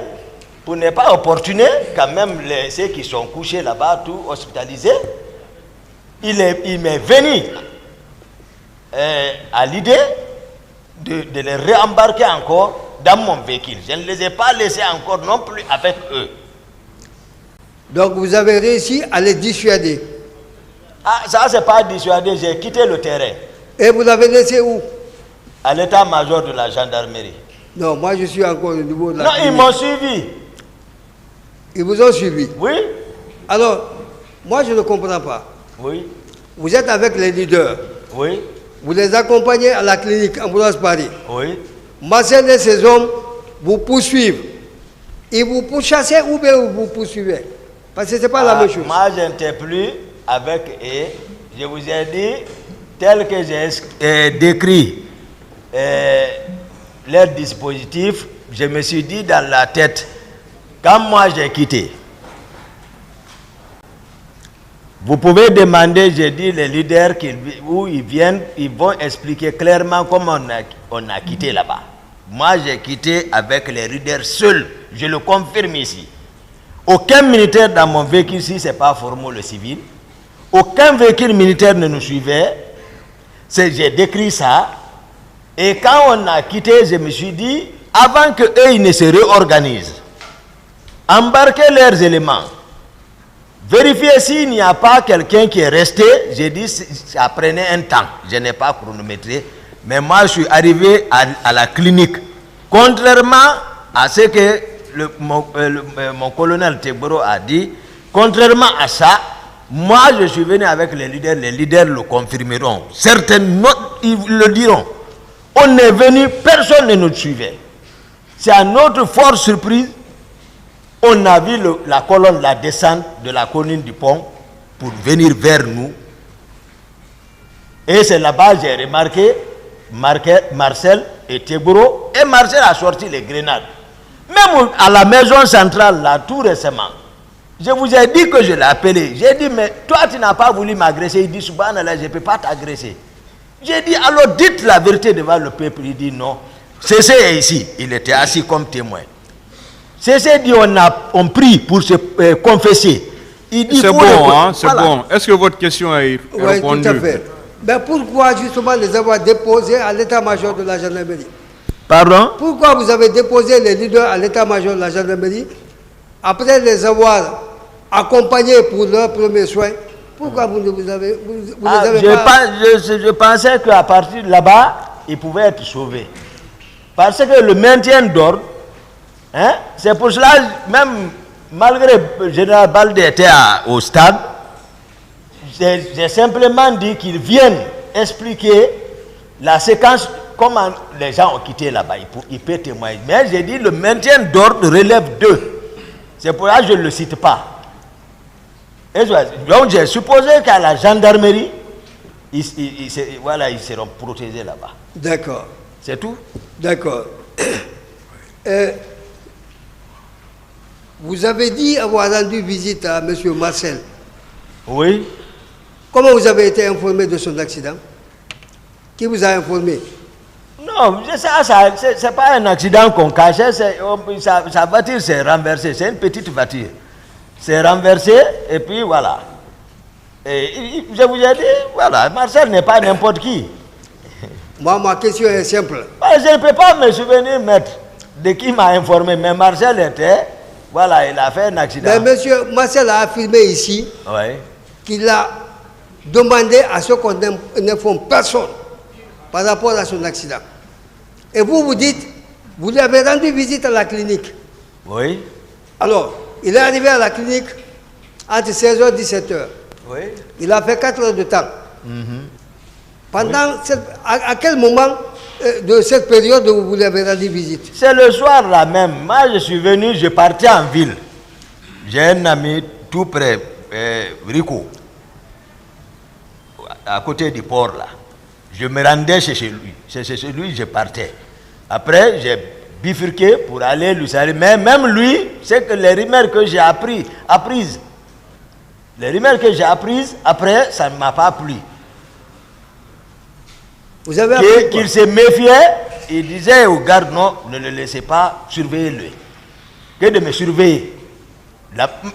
Pour ne pas opportuner, quand même ceux qui sont couchés là-bas, tout hospitalisés, il m'est venu à l'idée de les réembarquer encore dans mon véhicule. Je ne les ai pas laissés encore non plus avec eux. Donc vous avez réussi à les dissuader? Ah, ça c'est pas dissuadé, j'ai quitté le terrain. Et vous l'avez laissé où? À l'état-major de la gendarmerie. Non, moi je suis encore au niveau de la... Non, ils m'ont suivi. Ils vous ont suivi? Oui. Alors, moi je ne comprends pas. Oui. Vous êtes avec les leaders. Oui. Vous les accompagnez à la clinique Ambroise Paré. Oui. Marcel et ses hommes vous poursuivent. Ils vous pourchassent ou bien vous poursuivez? Parce que ce n'est pas la même chose. Moi, je n'étais plus avec eux. Je vous ai dit, tel que j'ai décrit leur dispositif, je me suis dit dans la tête, quand moi j'ai quitté, vous pouvez demander, j'ai dit, les leaders où ils viennent, ils vont expliquer clairement comment on a quitté là-bas. Moi, j'ai quitté avec les leaders seuls. Je le confirme ici. Aucun militaire dans mon véhicule, si ce n'est pas Formo le civil, aucun véhicule militaire ne nous suivait. J'ai décrit ça. Et quand on a quitté, je me suis dit, avant qu'eux ils ne se réorganisent, embarquez leurs éléments. Vérifiez s'il n'y a pas quelqu'un qui est resté. J'ai dit, ça prenait un temps. Je n'ai pas chronométré. Mais moi, je suis arrivé à la clinique. Contrairement à ce que mon colonel Tegboro a dit, contrairement à ça, moi, je suis venu avec les leaders le confirmeront. Certains, ils le diront. On est venu, personne ne nous suivait. C'est à notre forte surprise, on a vu la colonne, la descente de la colline du pont pour venir vers nous. Et c'est là-bas que j'ai remarqué Marcel et Tegboro, et Marcel a sorti les grenades. Même à la maison centrale, là, tout récemment, je vous ai dit que je l'ai appelé. J'ai dit, mais toi, tu n'as pas voulu m'agresser. Il dit, subhanallah, je ne peux pas t'agresser. J'ai dit, alors dites la vérité devant le peuple. Il dit, non. Cessez est ici. Il était assis comme témoin. Cessez dit, on prie pour se confesser. Il dit, c'est bon, hein, c'est voilà. Bon. Est-ce que votre question est répondue? Oui, tout à fait. Mais pourquoi justement les avoir déposés à l'état-major de la gendarmerie? Pardon? Pourquoi vous avez déposé les leaders à l'état-major de la gendarmerie après les avoir accompagnés pour leurs premiers soins? Pourquoi vous ne vous avez, vous avez pas... Je pensais qu'à partir de là-bas, ils pouvaient être sauvés. Parce que le maintien d'ordre, hein, c'est pour cela, même malgré le général Baldé était au stade, j'ai simplement dit qu'ils viennent expliquer la séquence, comment les gens ont quitté là-bas. Il peut témoigner. Mais j'ai dit le maintien d'ordre relève d'eux. C'est pour ça que je ne le cite pas. Et donc j'ai supposé qu'à la gendarmerie, ils seront protégés là-bas. D'accord. C'est tout? D'accord. Vous avez dit avoir rendu visite à M. Marcel. Oui. Comment vous avez été informé de son accident? Qui vous a informé? Non, ça c'est pas un accident qu'on cachait. Sa voiture s'est renversée. C'est une petite voiture. C'est renversé et puis voilà. Et je vous ai dit, voilà, Marcel n'est pas n'importe qui. Moi, ma question est simple. Je ne peux pas me souvenir, maître, de qui m'a informé, mais Marcel était, voilà, il a fait un accident. Mais monsieur Marcel a affirmé ici qu'il a demandé à ce qu'on n'informe personne par rapport à son accident. Et vous dites, vous lui avez rendu visite à la clinique. Oui. Alors, il est arrivé à la clinique entre 16h et 17h. Oui. Il a fait 4 heures de temps. Pendant à quel moment de cette période où vous lui avez rendu visite? C'est le soir là même. Moi, je suis venu, je partais en ville. J'ai un ami tout près, Rico, à côté du port là. Je me rendais chez lui. C'est chez lui que je partais. Après, j'ai bifurqué pour aller lui saluer. Mais même lui, c'est que les rumeurs que j'ai apprises, après, ça ne m'a pas plu. Vous avez appris qu'il se méfiait, il disait aux gardes, non, ne le laissez pas surveiller lui. Que de me surveiller.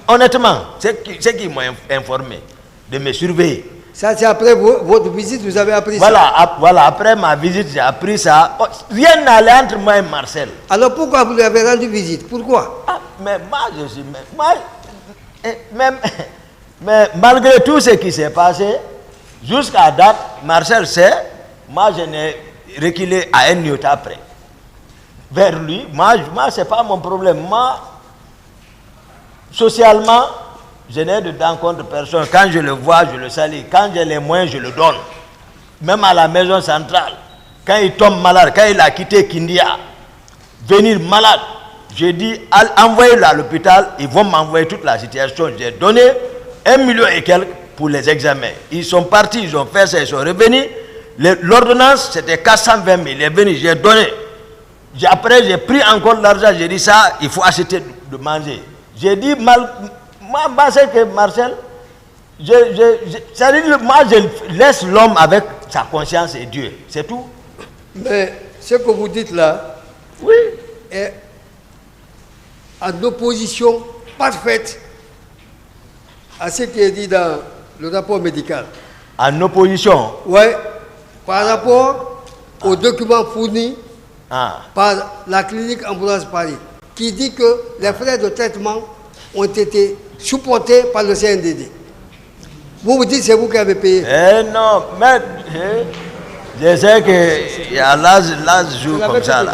Honnêtement, c'est qui m'ont informé de me surveiller. Ça, c'est après votre visite, vous avez appris ça? Voilà, après ma visite, j'ai appris ça. Rien n'allait entre moi et Marcel. Alors pourquoi vous lui avez rendu visite? Pourquoi? Mais moi, je suis... Mais malgré tout ce qui s'est passé, jusqu'à date, Marcel sait, moi je n'ai reculé à un iota après. Vers lui, moi ce n'est pas mon problème. Moi, socialement, je n'ai de dents contre personne. Quand je le vois, je le salue. Quand j'ai les moyens, je le donne. Même à la maison centrale. Quand il tombe malade, quand il a quitté Kindia, venir malade, j'ai dit, envoyez-le à l'hôpital, ils vont m'envoyer toute la situation. J'ai donné 1 million et quelques pour les examens. Ils sont partis, ils ont fait ça, ils sont revenus. L'ordonnance, c'était 420 000. Il est venu, j'ai donné. Après, j'ai pris encore l'argent, j'ai dit ça, il faut acheter de manger. J'ai dit, moi, c'est que Marcel, moi, je laisse l'homme avec sa conscience et Dieu. C'est tout. Mais ce que vous dites là, oui, est en opposition parfaite à ce qui est dit dans le rapport médical. En opposition? Oui, par rapport aux documents fournis par la clinique Ambulance Paris, qui dit que les frais de traitement ont été supportés par le CNDD. Vous dites c'est vous qui avez payé. Non, mais Je sais que l'âge joue comme ça là.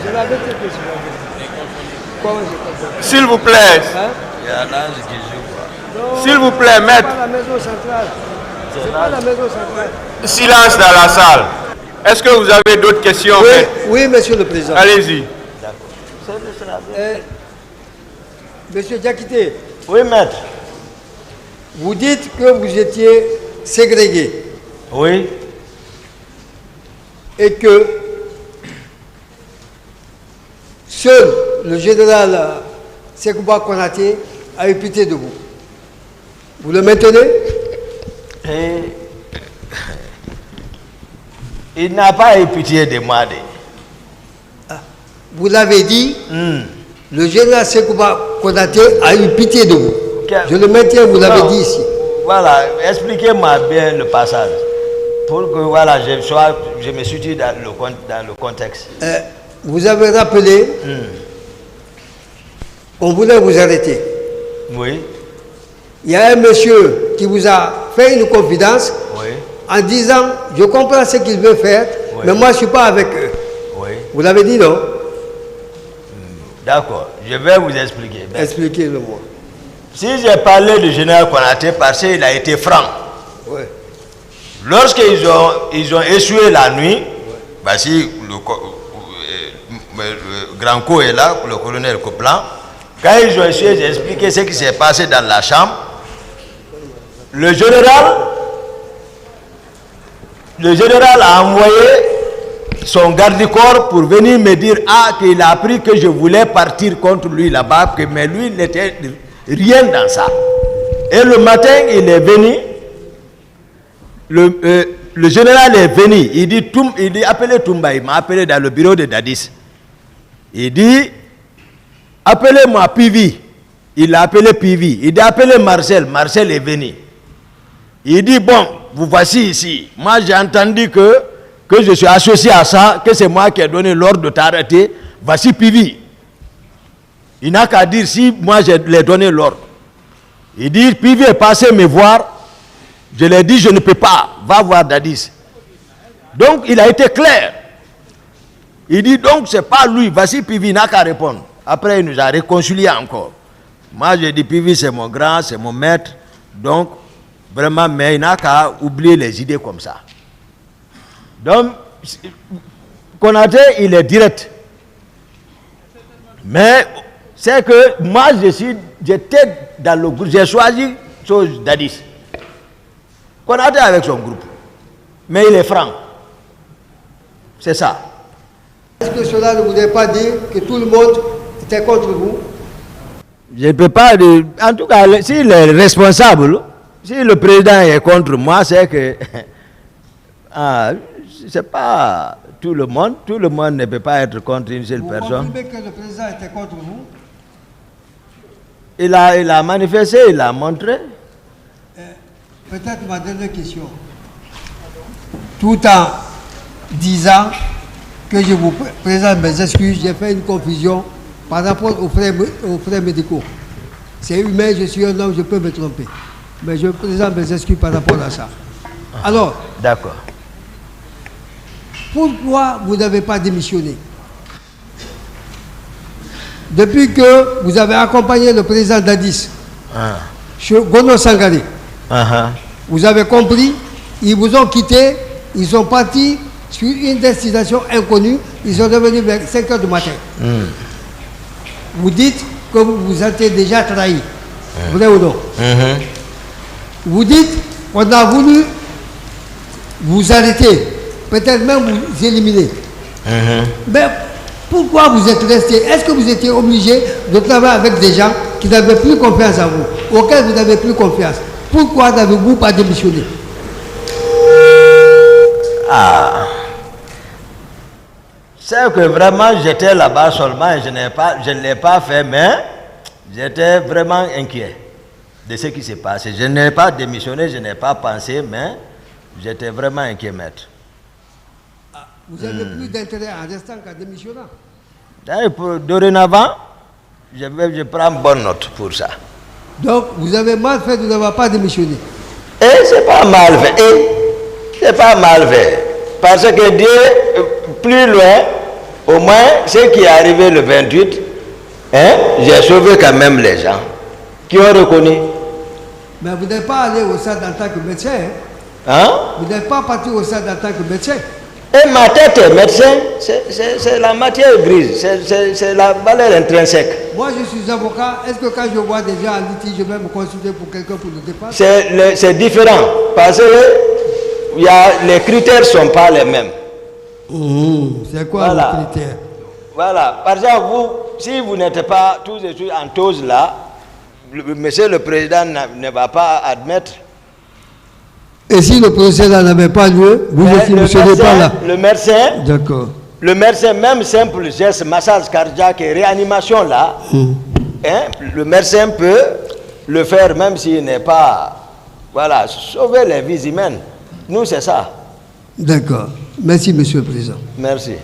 Je l'avais traité. S'il vous plaît, Hein? Il y a l'âge qui joue. Non, s'il vous plaît, c'est maître, pas la maison centrale. C'est pas la maison centrale. silence dans la salle. Est-ce que vous avez d'autres questions? Oui, maître? oui, monsieur le président. Allez-y. Monsieur Diakité, Oui, maître. vous dites que vous étiez ségrégué Oui. et que seul le général Sekouba Konaté a eu pitié de vous. Vous le maintenez? Et il n'a pas eu pitié de moi. Vous l'avez dit, le général Sekouba Konaté a eu pitié de vous. Je le maintiens, vous l'avez Non. dit ici. Voilà, expliquez-moi bien le passage. Pour que voilà, je me situe dans le contexte. Vous avez rappelé qu'on voulait vous arrêter. Oui, Il y a un monsieur qui vous a fait une confidence oui, en disant je comprends ce qu'il veut faire, Oui. mais moi je ne suis pas avec eux. oui. Vous l'avez dit, non? D'accord, je vais vous expliquer. Expliquez-le moi. Si j'ai parlé du général Konaté parce qu'il a été franc. Oui. Lorsqu'ils ont essuyé la nuit, voici le grand co est là, le colonel Coplan. Quand ils ont essuyé, j'ai expliqué ce qui s'est passé dans la chambre. Le général a envoyé son garde-corps pour venir me dire qu'il a appris que je voulais partir contre lui là-bas, mais lui n'était rien dans ça. Et le matin, il est venu. Le général est venu, il dit appelez Toumba, il m'a appelé dans le bureau de Dadis. Il dit appelez-moi Pivi. Il a appelé Pivi. Il dit appelez Marcel. Marcel est venu. Il dit bon, vous voici ici. Moi j'ai entendu que je suis associé à ça, que c'est moi qui ai donné l'ordre de t'arrêter. Voici Pivi. Il n'a qu'à dire si moi je lui ai donné l'ordre. Il dit Pivi est passé me voir. Je lui ai dit, je ne peux pas, va voir Dadis. Donc, il a été clair. Il dit, donc, c'est pas lui, voici Pivi, n'a qu'à répondre. Après, il nous a réconciliés encore. Moi, j'ai dit, Pivi, c'est mon grand, c'est mon maître. Donc, vraiment, mais il n'a qu'à oublier les idées comme ça. Donc, Konaté, il est direct. Mais, c'est que moi, j'étais dans le groupe, j'ai choisi chose Dadis. Konaté avec son groupe. Mais il est franc. C'est ça. Est-ce que cela ne voudrait pas dire que tout le monde était contre vous? Je ne peux pas dire. En tout cas, s'il est responsable, si le président est contre moi, c'est que. C'est pas tout le monde. Tout le monde ne peut pas être contre une seule personne. Vous confirmez que le président était contre vous? Il a manifesté, il a montré. Peut-être ma dernière question. Tout en disant que je vous présente mes excuses, j'ai fait une confusion par rapport aux frais médicaux. C'est humain, je suis un homme, je peux me tromper. Mais je présente mes excuses par rapport à ça. Alors, D'accord. pourquoi vous n'avez pas démissionné? Depuis que vous avez accompagné le président Dadis, chez Gono Sangaré, vous avez compris, ils vous ont quitté, ils sont partis sur une destination inconnue, ils sont revenus vers 5 h du matin. Vous dites que vous vous êtes déjà trahi. Vrai ou non? Vous dites qu'on a voulu vous arrêter, peut-être même vous éliminer. Mais pourquoi vous êtes resté? Est-ce que vous étiez obligé de travailler avec des gens qui n'avaient plus confiance en vous, auxquels vous n'avez plus confiance? Pourquoi n'avez-vous pas démissionné? C'est que vraiment j'étais là-bas seulement et je ne l'ai pas fait, mais j'étais vraiment inquiet de ce qui s'est passé. Je n'ai pas démissionné, je n'ai pas pensé, mais j'étais vraiment inquiet, maître. Vous n'avez plus d'intérêt en restant qu'en démissionnant. Dorénavant, je prends bonne note pour ça. Donc, vous avez mal fait de n'avoir pas démissionné. Et c'est pas mal fait. c'est pas mal fait. Parce que Dieu, plus loin, au moins, ce qui est arrivé le 28, j'ai sauvé quand même les gens qui ont reconnu. Mais vous n'êtes pas allé au stade en tant que médecin. Vous n'êtes pas parti au stade en tant que médecin. Et ma tête est médecin, c'est la matière grise, c'est la valeur intrinsèque. Moi, je suis avocat. Est-ce que quand je vois des gens en litige, je vais me consulter pour quelqu'un pour le départ? C'est différent. Parce que les critères ne sont pas les mêmes. C'est quoi les critères? Voilà. Par exemple, vous, si vous n'êtes pas tous et tous en tose là, monsieur le président ne va pas admettre. Et si le procès n'avait pas lieu, vous ne serez pas là? Le médecin, d'accord. Le médecin, même simple geste, massage cardiaque et réanimation là, le médecin peut le faire même s'il n'est pas, voilà, sauver les vies humaines. Nous, c'est ça. D'accord. Merci, monsieur le président. Merci.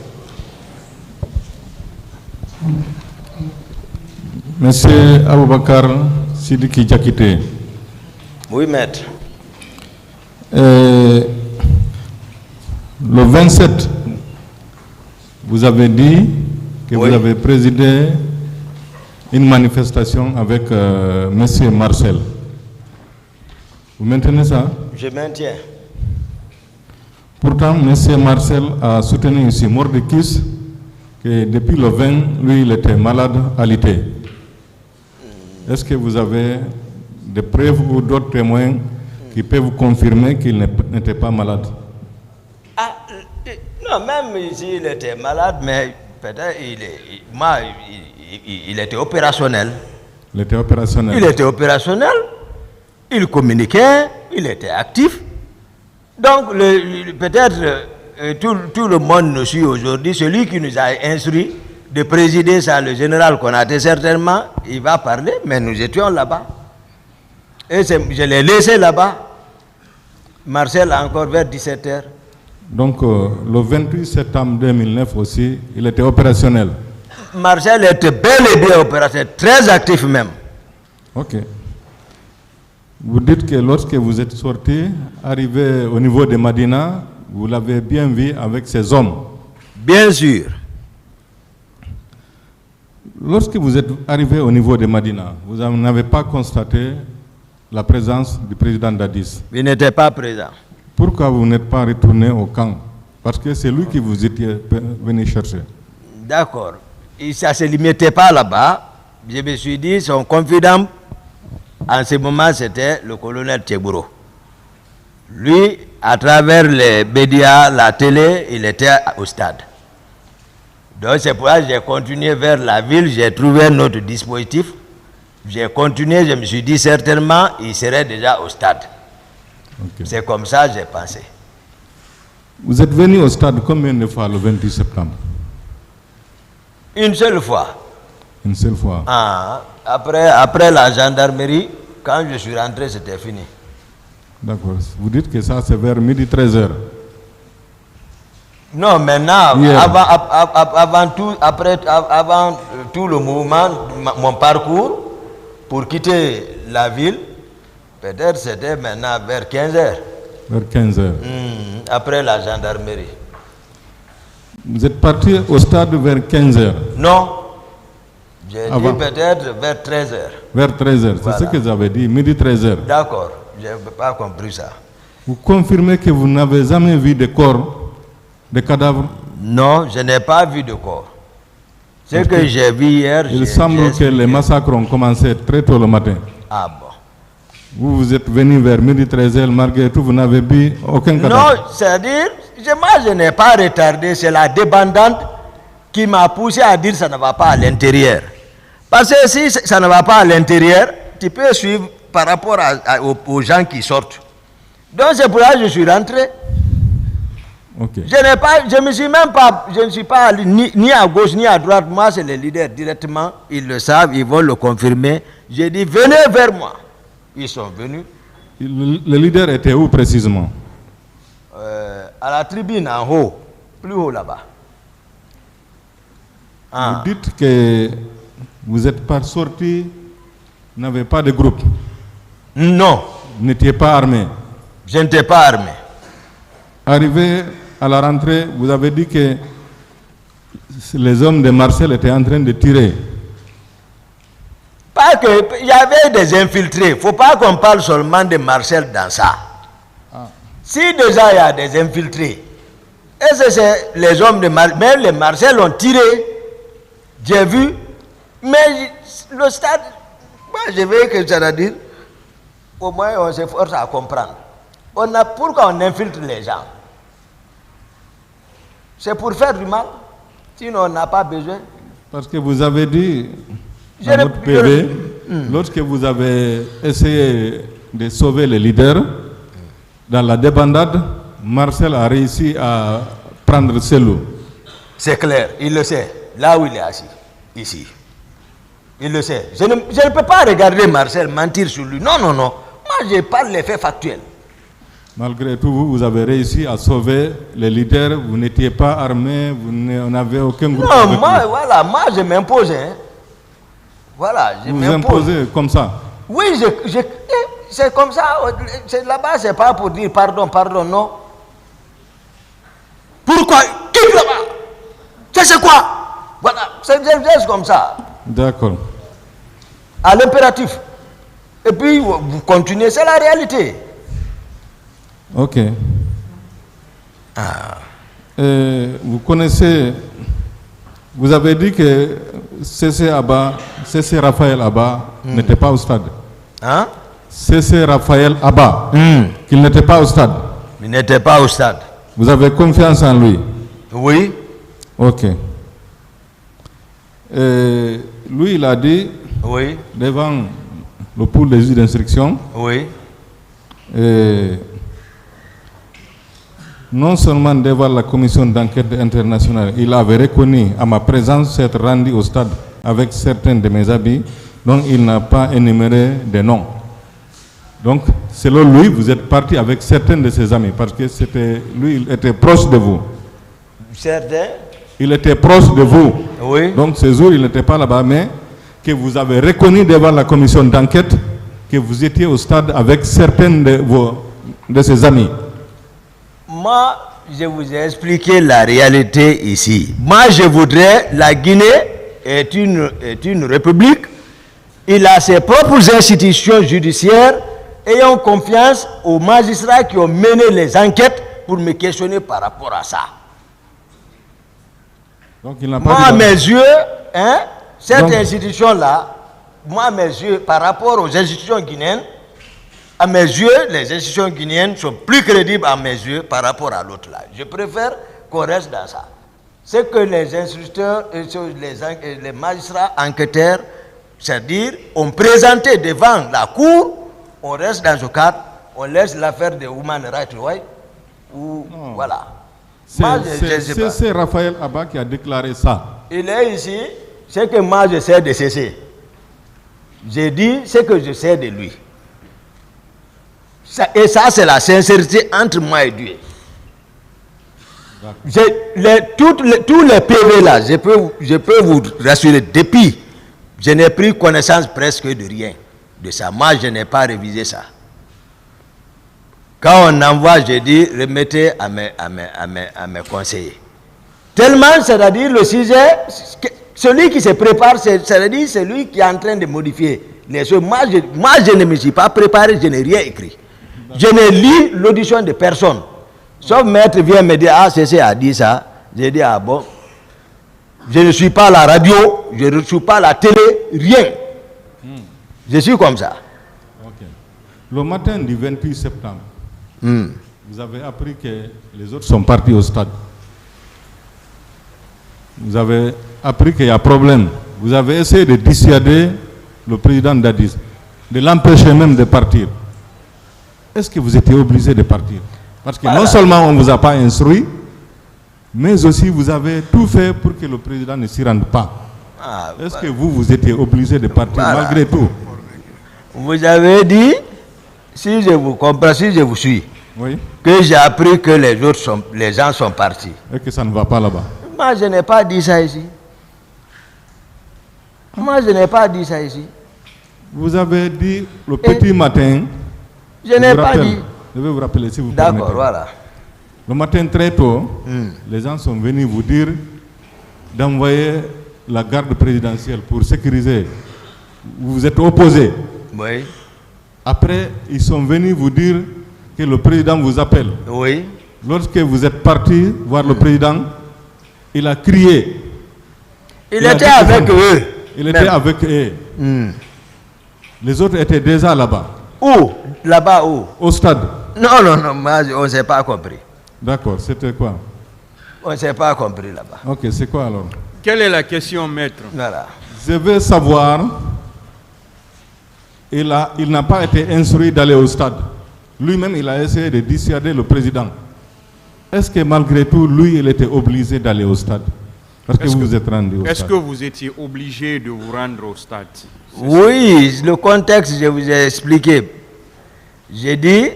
Monsieur Aboubakar Sidiki Diakité. Oui, maître. Le 27, vous avez dit que vous avez présidé une manifestation avec monsieur Marcel. Vous maintenez ça? Je maintiens. Pourtant, monsieur Marcel a soutenu ici Mordicus que depuis le 20, lui, il était malade alité. Est-ce que vous avez des preuves ou d'autres témoins qui peuvent vous confirmer qu'il n'était pas malade? Non, même ici, il était malade, mais peut-être il était opérationnel. Il était opérationnel. Il était opérationnel, il communiquait, il était actif. Donc, peut-être tout le monde nous suit aujourd'hui. Celui qui nous a instruit de présider ça, le général Konaté, certainement, il va parler, mais nous étions là-bas. Et je l'ai laissé là-bas. Marcel, encore vers 17h. Donc, le 28 septembre 2009 aussi, il était opérationnel. Marcel était bel et bien opérationnel, très actif même. Ok. Vous dites que lorsque vous êtes sorti, arrivé au niveau de Madina, vous l'avez bien vu avec ses hommes. Bien sûr. Lorsque vous êtes arrivé au niveau de Madina, vous n'avez pas constaté la présence du président Dadis. Il n'était pas présent. Pourquoi vous n'êtes pas retourné au camp? Parce que c'est lui qui vous était venu chercher. D'accord. Ça ne se limitait pas là-bas. Je me suis dit, son confident, en ce moment, c'était le colonel Tchegouro. Lui, à travers les médias, la télé, il était au stade. Donc c'est pour ça que j'ai continué vers la ville, j'ai trouvé un autre dispositif. J'ai continué, je me suis dit certainement, il serait déjà au stade. Okay. C'est comme ça que j'ai pensé. Vous êtes venu au stade combien de fois le 28 septembre? Une seule fois. Une seule fois. Après la gendarmerie, quand je suis rentré, c'était fini. D'accord. Vous dites que ça, c'est vers midi 13h. Non, maintenant, avant tout le mouvement, mon parcours, pour quitter la ville, peut-être c'était maintenant vers 15h. Vers 15h. Après la gendarmerie. Vous êtes parti au stade vers 15h? Non. J'ai dit peut-être vers 13h. Vers 13h, voilà. C'est ce que j'avais dit, midi 13h. D'accord, je n'ai pas compris ça. Vous confirmez que vous n'avez jamais vu de corps, de cadavres? Non, je n'ai pas vu de corps. Ce que j'ai vu hier... Il semble que les massacres ont commencé très tôt le matin. Ah bon. Vous êtes venu vers midi 13h, malgré tout, vous n'avez vu aucun cadavre? Non, c'est-à-dire, moi je n'ai pas retardé, c'est la débandante qui m'a poussé à dire que ça ne va pas à l'intérieur. Parce que si ça ne va pas à l'intérieur, tu peux suivre par rapport aux gens qui sortent. Donc c'est pour ça que je suis rentré. Okay. Je ne suis pas allé ni à gauche ni à droite. Moi, c'est les leaders directement. Ils le savent, ils vont le confirmer. J'ai dit, venez vers moi. Ils sont venus. Le leader était où précisément? À la tribune en haut, plus haut là-bas. Vous dites que vous n'êtes pas sorti, vous n'avez pas de groupe? Non. Vous n'étiez pas armé? Je n'étais pas armé. arrivé à la rentrée, vous avez dit que les hommes de Marcel étaient en train de tirer. Pas que, il y avait des infiltrés. Il ne faut pas qu'on parle seulement de Marcel dans ça. Si déjà il y a des infiltrés, et c'est les hommes de Marcel, même les Marcel ont tiré, j'ai vu, mais le stade, moi je veux que ça veut dire, au moins on s'efforce à comprendre. Pourquoi on infiltre les gens? C'est pour faire du mal, sinon on n'a pas besoin. Parce que vous avez dit, dans votre PV, lorsque vous avez essayé de sauver les leaders, dans la débandade, Marcel a réussi à prendre Selou. C'est clair, il le sait, là où il est assis, ici. Il le sait. Je ne peux pas regarder Marcel mentir sur lui. Non, non, non. Moi, je parle des faits factuels. Malgré tout, vous avez réussi à sauver les leaders, vous n'étiez pas armés, vous n'avez aucun groupe. Non, moi, voilà, moi je m'impose. Hein. Voilà, je vous imposez comme ça. Oui, c'est comme ça. Là-bas, c'est pas pour dire pardon, pardon, non. Pourquoi? Quitte là-bas. C'est quoi? Voilà, c'est comme ça. D'accord. À l'impératif. Et puis, vous continuez, c'est la réalité. Ok. Vous connaissez, vous avez dit que C.C. Raphaël Abba n'était pas au stade. Hein? C.C. Raphaël Abba, qu'il n'était pas au stade. Il n'était pas au stade. Vous avez confiance en lui? Oui. Ok. Lui, il a dit, oui, devant le pool des juges d'instruction, oui, non seulement devant la commission d'enquête internationale, il avait reconnu à ma présence s'être rendu au stade avec certains de mes habits, dont il n'a pas énuméré des noms. Donc, selon lui, vous êtes parti avec certains de ses amis, parce que lui, il était proche de vous. Certains? Il était proche de vous. Oui. Donc, ce jour, il n'était pas là-bas, mais que vous avez reconnu devant la commission d'enquête que vous étiez au stade avec certains de ses amis. Moi, je vous ai expliqué la réalité ici. Moi, je voudrais, la Guinée est une république. Il a ses propres institutions judiciaires. Ayons confiance aux magistrats qui ont mené les enquêtes pour me questionner par rapport à ça. Donc, il n'a pas moi, à mes yeux, hein, cette donc, institution-là, moi, à mes yeux, par rapport aux institutions guinéennes, à mes yeux, les institutions guinéennes sont plus crédibles à mes yeux par rapport à l'autre là. Je préfère qu'on reste dans ça. C'est que les instituteurs, les magistrats enquêteurs, c'est-à-dire, ont présenté devant la cour, on reste dans ce cadre, on laisse l'affaire de Human Rights Watch, ou voilà. C'est Raphaël Abba qui a déclaré ça. Il est ici, c'est que moi je sais de cesser. J'ai dit ce que je sais de lui. Et ça, c'est la sincérité entre moi et Dieu. Tous les PV là, je peux vous rassurer, depuis, je n'ai pris connaissance presque de rien de ça. Moi, je n'ai pas révisé ça. Quand on envoie, je dis, remettez à mes conseillers. Tellement, c'est-à-dire le sujet, celui qui se prépare, c'est-à-dire celui qui est en train de modifier les choses. Moi, je ne me suis pas préparé, je n'ai rien écrit. Je ne lis l'audition de personne. Sauf maître vient me dire, ah, CC a dit ça. J'ai dit, ah bon. Je ne suis pas à la radio, je ne suis pas à la télé, rien. Je suis comme ça. Okay. Le matin du 28 septembre, vous avez appris que les autres sont partis au stade. Vous avez appris qu'il y a problème. Vous avez essayé de dissuader le président d'Addis, de l'empêcher même de partir. Est-ce que vous étiez obligé de partir? Parce que non seulement on ne vous a pas instruit, mais aussi vous avez tout fait pour que le président ne s'y rende pas. Est-ce que vous étiez obligé de partir malgré tout? Vous avez dit, si je vous comprends, si je vous suis, oui, que j'ai appris que les gens sont partis. Et que ça ne va pas là-bas. Moi, je n'ai pas dit ça ici. Moi, je n'ai pas dit ça ici. Vous avez dit le petit matin. Je n'ai pas dit. Je vais vous rappeler si vous permettez. D'accord, voilà. Le matin très tôt, les gens sont venus vous dire d'envoyer la garde présidentielle pour sécuriser. Vous vous êtes opposé. Oui. Après, ils sont venus vous dire que le président vous appelle. Oui. Lorsque vous êtes parti voir le président, il a crié. Il était avec eux. Il était avec eux. Les autres étaient déjà là-bas. Où? Là-bas où? Au stade. Non, moi, on ne s'est pas compris. D'accord, c'était quoi? On ne s'est pas compris là-bas. Ok, c'est quoi alors? Quelle est la question, maître? Voilà. Je veux savoir, il n'a pas été instruit d'aller au stade. Lui-même, il a essayé de dissuader le président. Est-ce que malgré tout, lui, il était obligé d'aller au stade? Parce que vous vous êtes rendu au stade. Est-ce que vous étiez obligé de vous rendre au stade? Oui, le contexte, je vous ai expliqué. J'ai dit,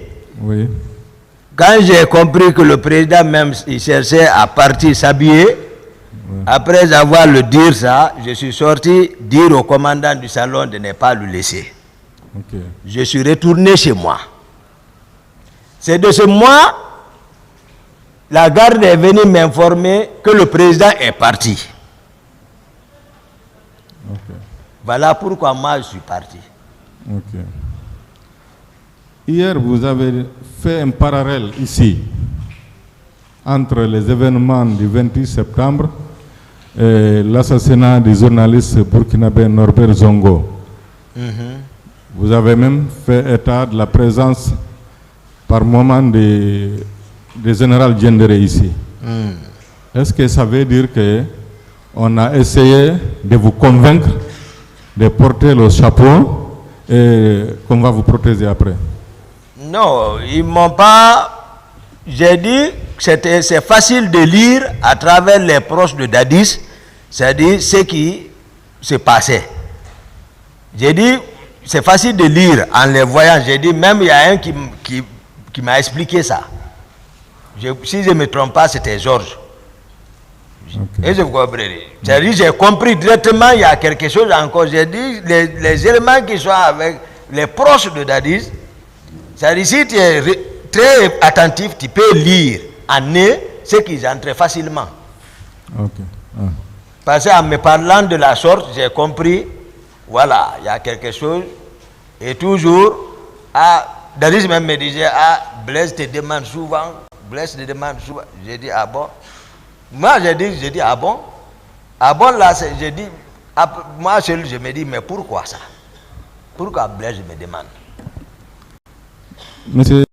oui. Quand j'ai compris que le président même, il cherchait à partir s'habiller, après avoir le dire ça, je suis sorti dire au commandant du salon de ne pas le laisser. Okay. Je suis retourné chez moi. C'est de ce mois, la garde est venue m'informer que le président est parti. Okay. Voilà pourquoi moi je suis parti. Okay. Hier, vous avez fait un parallèle ici entre les événements du 28 septembre et l'assassinat du journaliste burkinabé Norbert Zongo. Vous avez même fait état de la présence par moment de général Diendéré ici. Est-ce que ça veut dire qu'on a essayé de vous convaincre de porter le chapeau et qu'on va vous protéger après? Non, ils m'ont pas... J'ai dit que c'est facile de lire à travers les proches de Dadis, c'est-à-dire ce qui se passait. J'ai dit, c'est facile de lire en les voyant. J'ai dit, même il y a un qui m'a expliqué ça. Si je ne me trompe pas, c'était Georges. Okay. Et je vous comprends. C'est-à-dire, j'ai compris directement, il y a quelque chose encore. J'ai dit, les éléments qui sont avec les proches de Dadis, c'est-à-dire, si tu es très attentif, tu peux lire en eux ce qu'ils entrent facilement. Okay. Parce qu'en me parlant de la sorte, j'ai compris, voilà, il y a quelque chose. Et toujours, Dadis même me disait, Blaise te demande souvent, J'ai dit, ah bon? Moi, j'ai dit, ah bon? Ah bon, là, j'ai dit, moi seul, je me dis, mais pourquoi ça? Pourquoi Blaise me demande? Monsieur